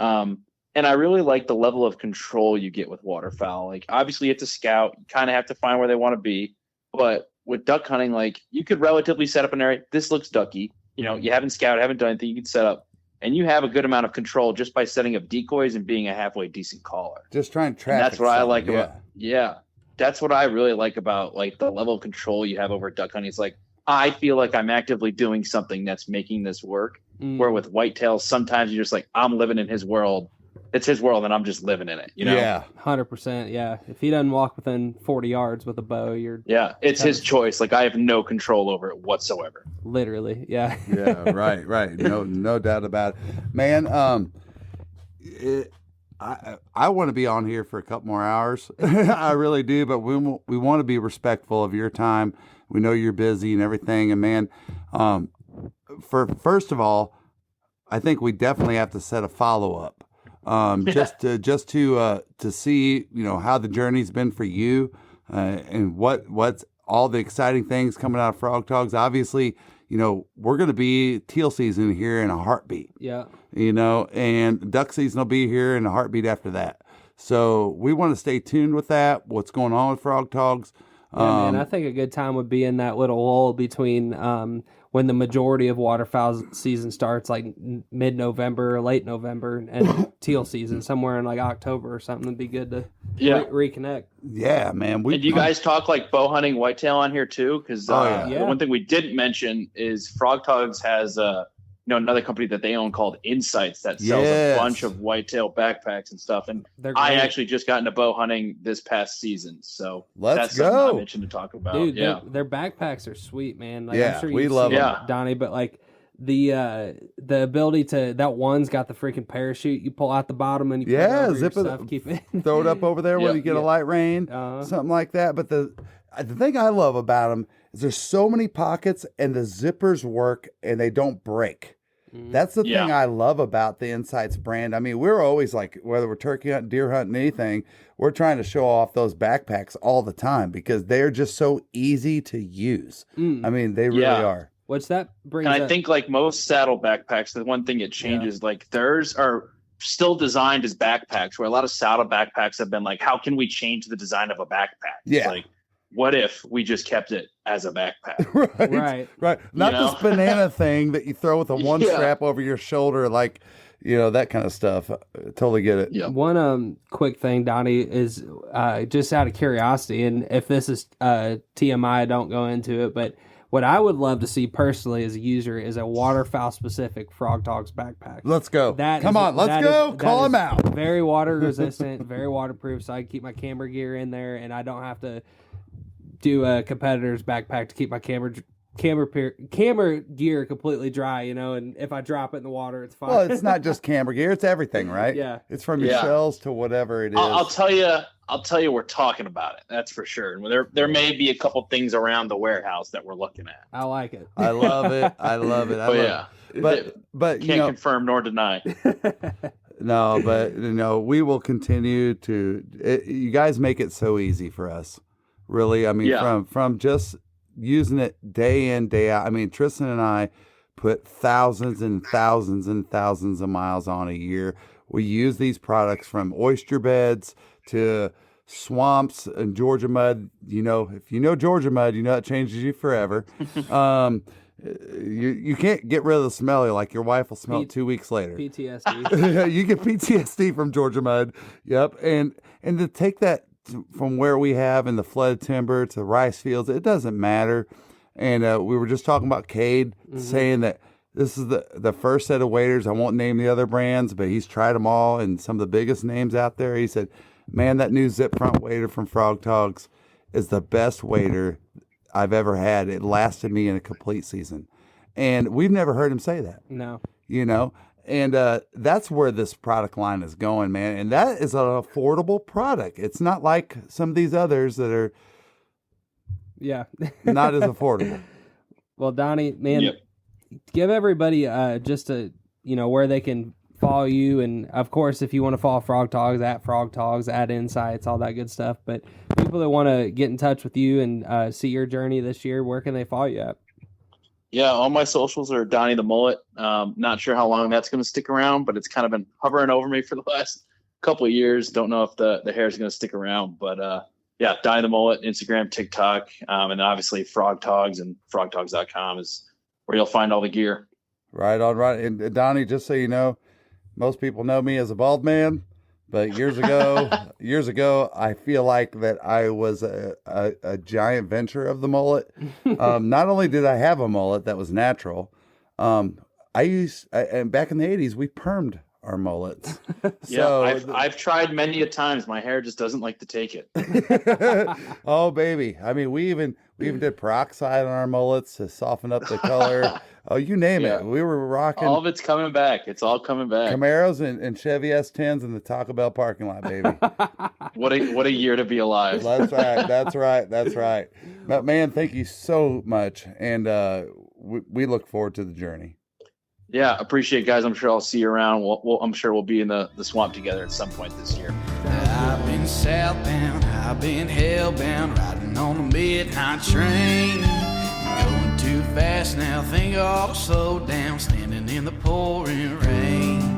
And I really like the level of control you get with waterfowl. Like, obviously you have to scout, you kind of have to find where they want to be. But with duck hunting, like, you could relatively set up an area. This looks ducky. You haven't scouted, haven't done anything. You can set up, and you have a good amount of control just by setting up decoys and being a halfway decent caller. Just trying to track. And that's what I like about. Yeah, that's what I really like about, like, the level of control you have over duck hunting. It's like, I feel like I'm actively doing something that's making this work. Where with whitetails, sometimes you're just like, I'm living in his world. It's his world, and I'm just living in it. Yeah. 100%. Yeah. If he doesn't walk within 40 yards with a bow, you're it's his choice. Like, I have no control over it whatsoever. literally. Yeah. Yeah. Right. No doubt about it, man. I want to be on here for a couple more hours. I really do, but we want to be respectful of your time. We know you're busy and everything, and man, first of all, I think we definitely have to set a follow up. Just to see, how the journey's been for you, and what's all the exciting things coming out of Frog Toggs. Obviously, we're going to be teal season here in a heartbeat. Yeah. And duck season will be here in a heartbeat after that. So we want to stay tuned with that. What's going on with Frog Toggs? Yeah, man, I think a good time would be in that little lull between when the majority of waterfowl season starts, like mid-November or late November, and teal season somewhere in like October or something. It'd be good to reconnect. Yeah, man. And you guys talk like bow hunting whitetail on here too, because the one thing we didn't mention is Frog Toggs has another company that they own called Insights that sells a bunch of whitetail backpacks and stuff. And I actually just got into bow hunting this past season, so that's something I mentioned to talk about. Dude, their backpacks are sweet, man. Like, yeah, I'm sure we love them, Donnie. But like the ability to, that one's got the freaking parachute. You pull out the bottom and you put it over zip your it, stuff, keep it, throw it up over there when you get a light rain, something like that. But the thing I love about them is there's so many pockets and the zippers work and they don't break. That's the thing I love about the Insights brand. I mean, we're always like, whether we're turkey hunting, deer hunting, anything, we're trying to show off those backpacks all the time because they're just so easy to use. I mean, they really are. Which that brings And I think like most saddle backpacks, the one thing it changes, like theirs are still designed as backpacks, where a lot of saddle backpacks have been like, how can we change the design of a backpack? Yeah. It's like, what if we just kept it as a backpack? Right. Not this banana thing that you throw with a one strap over your shoulder, like, that kind of stuff. Totally get it. Yeah. One quick thing, Donnie, is just out of curiosity, and if this is TMI, don't go into it, but what I would love to see personally as a user is a waterfowl specific Frog Toggs backpack. Let's go. Let's go. Call them out. Very water resistant, very waterproof, so I can keep my camera gear in there, and I don't have to do a competitor's backpack to keep my camera gear completely dry, and if I drop it in the water, it's fine. Well, it's not just camera gear; it's everything, right? Yeah, it's from your shells to whatever it is. I'll tell you, we're talking about it. That's for sure. And there may be a couple things around the warehouse that we're looking at. I like it. I love it. But can't confirm nor deny. No, but we will continue to. You guys make it so easy for us. Really, I mean, from just using it day in, day out. I mean, Tristan and I put thousands and thousands and thousands of miles on a year. We use these products from oyster beds to swamps and Georgia mud. If you know Georgia mud, it changes you forever. You can't get rid of the smell. Like your wife will smell it 2 weeks later. PTSD. You get PTSD from Georgia mud. Yep. And to take that from where we have in the flooded timber to rice fields, it doesn't matter. And we were just talking about Kade saying that this is the first set of waders. I won't name the other brands, but he's tried them all and some of the biggest names out there. He said, man, that new zip front wader from Frog Toggs is the best wader I've ever had. It lasted me in a complete season. And we've never heard him say that. No. And that's where this product line is going, man. And that is an affordable product. It's not like some of these others that are not as affordable. Well, Donnie, man, give everybody just where they can follow you, and of course, if you want to follow Frog Toggs, at Frog Toggs, at Insights, all that good stuff. But people that want to get in touch with you and see your journey this year, where can they follow you at? Yeah, all my socials are Donny the Mullet. Not sure how long that's going to stick around, but it's kind of been hovering over me for the last couple of years. Don't know if the hair is going to stick around, but yeah, Donny the Mullet, Instagram, TikTok, and obviously Frog Toggs and froggtoggs.com is where you'll find all the gear. Right on, right. And Donny, just so you know, most people know me as a bald man, but years ago, I feel like that I was a giant venture of the mullet. Not only did I have a mullet that was natural, and back in the 80s, we permed our mullets. So, yeah, I've tried many a times. My hair just doesn't like to take it. Oh baby, I mean, we even did peroxide on our mullets to soften up the color. Oh, you name it. We were rocking. All of it's coming back. It's all coming back. Camaros and Chevy S10s in the Taco Bell parking lot, baby. What a year to be alive. That's right. That's right. But man, thank you so much, and we look forward to the journey. Yeah, appreciate it, guys. I'm sure I'll see you around. I'm sure we'll be in the swamp together at some point this year. I've been southbound, I've been hellbound, riding on a midnight train. Going too fast now, think I'll slow down, standing in the pouring rain.